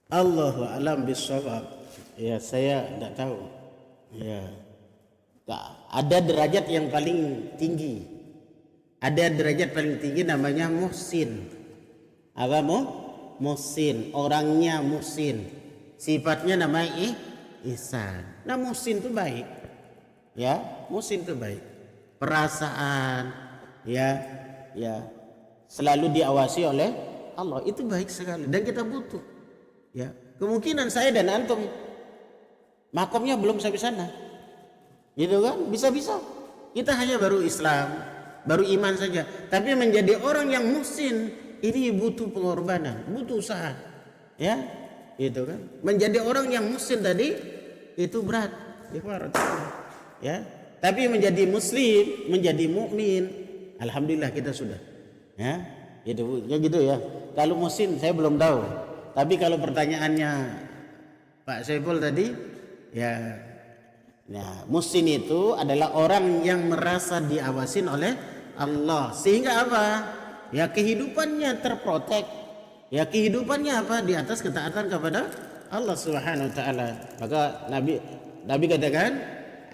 Allahu a'lam bishawab. Ya, saya tidak tahu. Ya. Ada derajat yang paling tinggi. Ada derajat paling tinggi namanya muhsin. Apa muhsin? Orangnya muhsin. Sifatnya namanya ihsan. Nah, muhsin itu baik. Ya, muhsin itu baik. Perasaan, ya, ya, selalu diawasi oleh Allah, itu baik sekali dan kita butuh. Ya, kemungkinan saya dan antum makomnya belum sampai sana, gitu kan? Bisa-bisa kita hanya baru Islam, baru iman saja, tapi menjadi orang yang muhsin ini butuh pengorbanan, butuh usaha, ya, itu kan? Menjadi orang yang muhsin tadi itu berat, ya. Tapi menjadi muslim, menjadi mukmin, alhamdulillah kita sudah, ya, gitu ya. Kalau muhsin saya belum tahu. Tapi kalau pertanyaannya Pak Saiful tadi, ya, muhsin itu adalah orang yang merasa diawasin oleh Allah, sehingga apa? Ya, kehidupannya terprotek. Ya, kehidupannya apa? Di atas ketaatan kepada Allah Subhanahu wa taala. Maka Nabi katakan,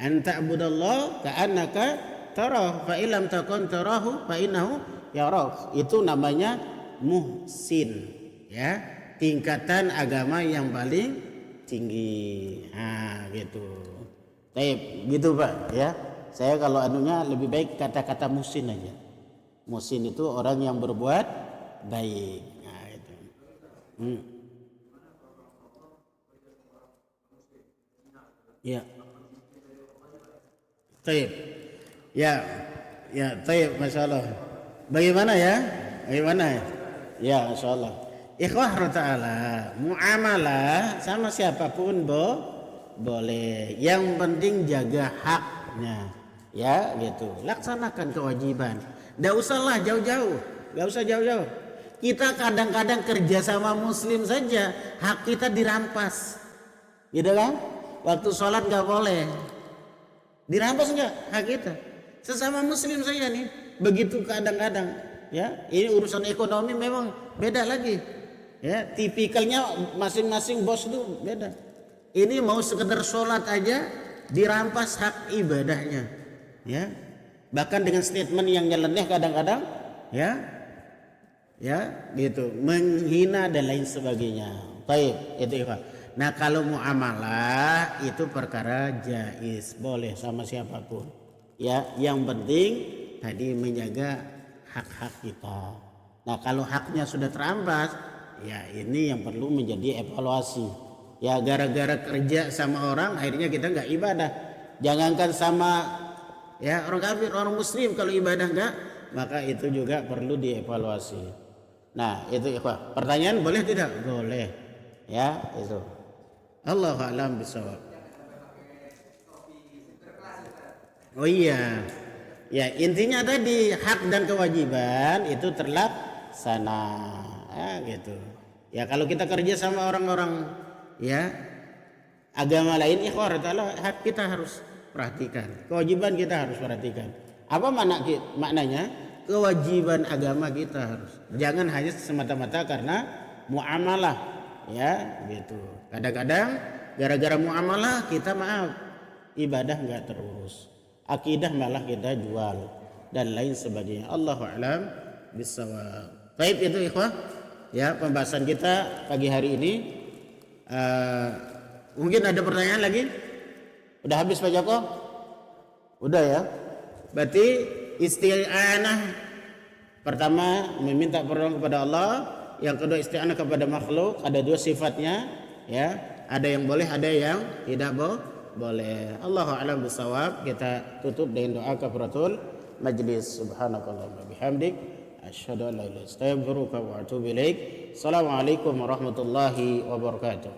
"Anta abudallah ka'annaka tarah, fa illam takun tarahu fa innahu yarak." Itu namanya muhsin, ya, tingkatan agama yang paling tinggi. Nah, gitu. Baik, gitu Pak, ya. Saya kalau anunya lebih baik kata-kata muhsin aja. Muhsin itu orang yang berbuat baik. Nah, itu. Ya. Baik. Ya. Ya, baik, masyaallah. Bagaimana ya? Bagaimana ya? Ya, insyaallah. Ikhwah ta'ala, muamalah sama siapapun boleh. Yang penting jaga haknya. Ya, gitu. Laksanakan kewajiban. Nggak usahlah jauh-jauh. Nggak usah jauh-jauh. Kita kadang-kadang kerja sama muslim saja, hak kita dirampas. Gitu kan? Waktu sholat nggak boleh. Dirampas nggak hak kita? Sesama muslim saja nih. Begitu kadang-kadang. Ya, ini urusan ekonomi memang beda lagi. Ya, tipikalnya masing-masing bos itu beda. Ini mau sekedar sholat aja dirampas hak ibadahnya, ya. Bahkan dengan statement yang nyeleneh kadang-kadang, ya, gitu, menghina dan lain sebagainya. Baik, itu ya. Nah, kalau muamalah itu perkara jaiz, boleh sama siapapun. Ya, yang penting tadi menjaga hak-hak kita. Nah, kalau haknya sudah terampas, ya ini yang perlu menjadi evaluasi. Ya, gara-gara kerja sama orang akhirnya kita nggak ibadah. Jangankan sama ya orang kafir, orang muslim, kalau ibadah nggak, maka itu juga perlu dievaluasi. Nah, itu ikhwah. Pertanyaan boleh tidak? Boleh. Ya, itu. Allahu a'lam bishawab. Oh iya. Ya, intinya tadi hak dan kewajiban itu sana. Gitu. Ya kalau kita kerja sama orang-orang ya agama lain, ikhwah ta'ala, kita harus perhatikan. Kewajiban kita harus perhatikan. Apa maknanya? Kewajiban agama kita harus. Jangan hanya semata-mata karena muamalah, ya gitu. Kadang-kadang gara-gara muamalah kita maaf, ibadah nggak terurus, akidah malah kita jual dan lain sebagainya. Allahu a'lam bissawab. Baik, itu ikhwah ya pembahasan kita pagi hari ini. Mungkin ada pertanyaan lagi? Udah habis Pak Joko? Udah ya. Berarti isti'anah pertama meminta pertolongan kepada Allah, yang kedua isti'anah kepada makhluk, ada dua sifatnya ya. Ada yang boleh, ada yang tidak boleh. Allahu a'lam bissawab. Kita tutup dengan doa kafaratul majlis. Subhanakallahumma bihamdik asyhadu an la ilaha illa anta astaghfiruka wa atubu ilaik. Assalamualaikum warahmatullahi wabarakatuh.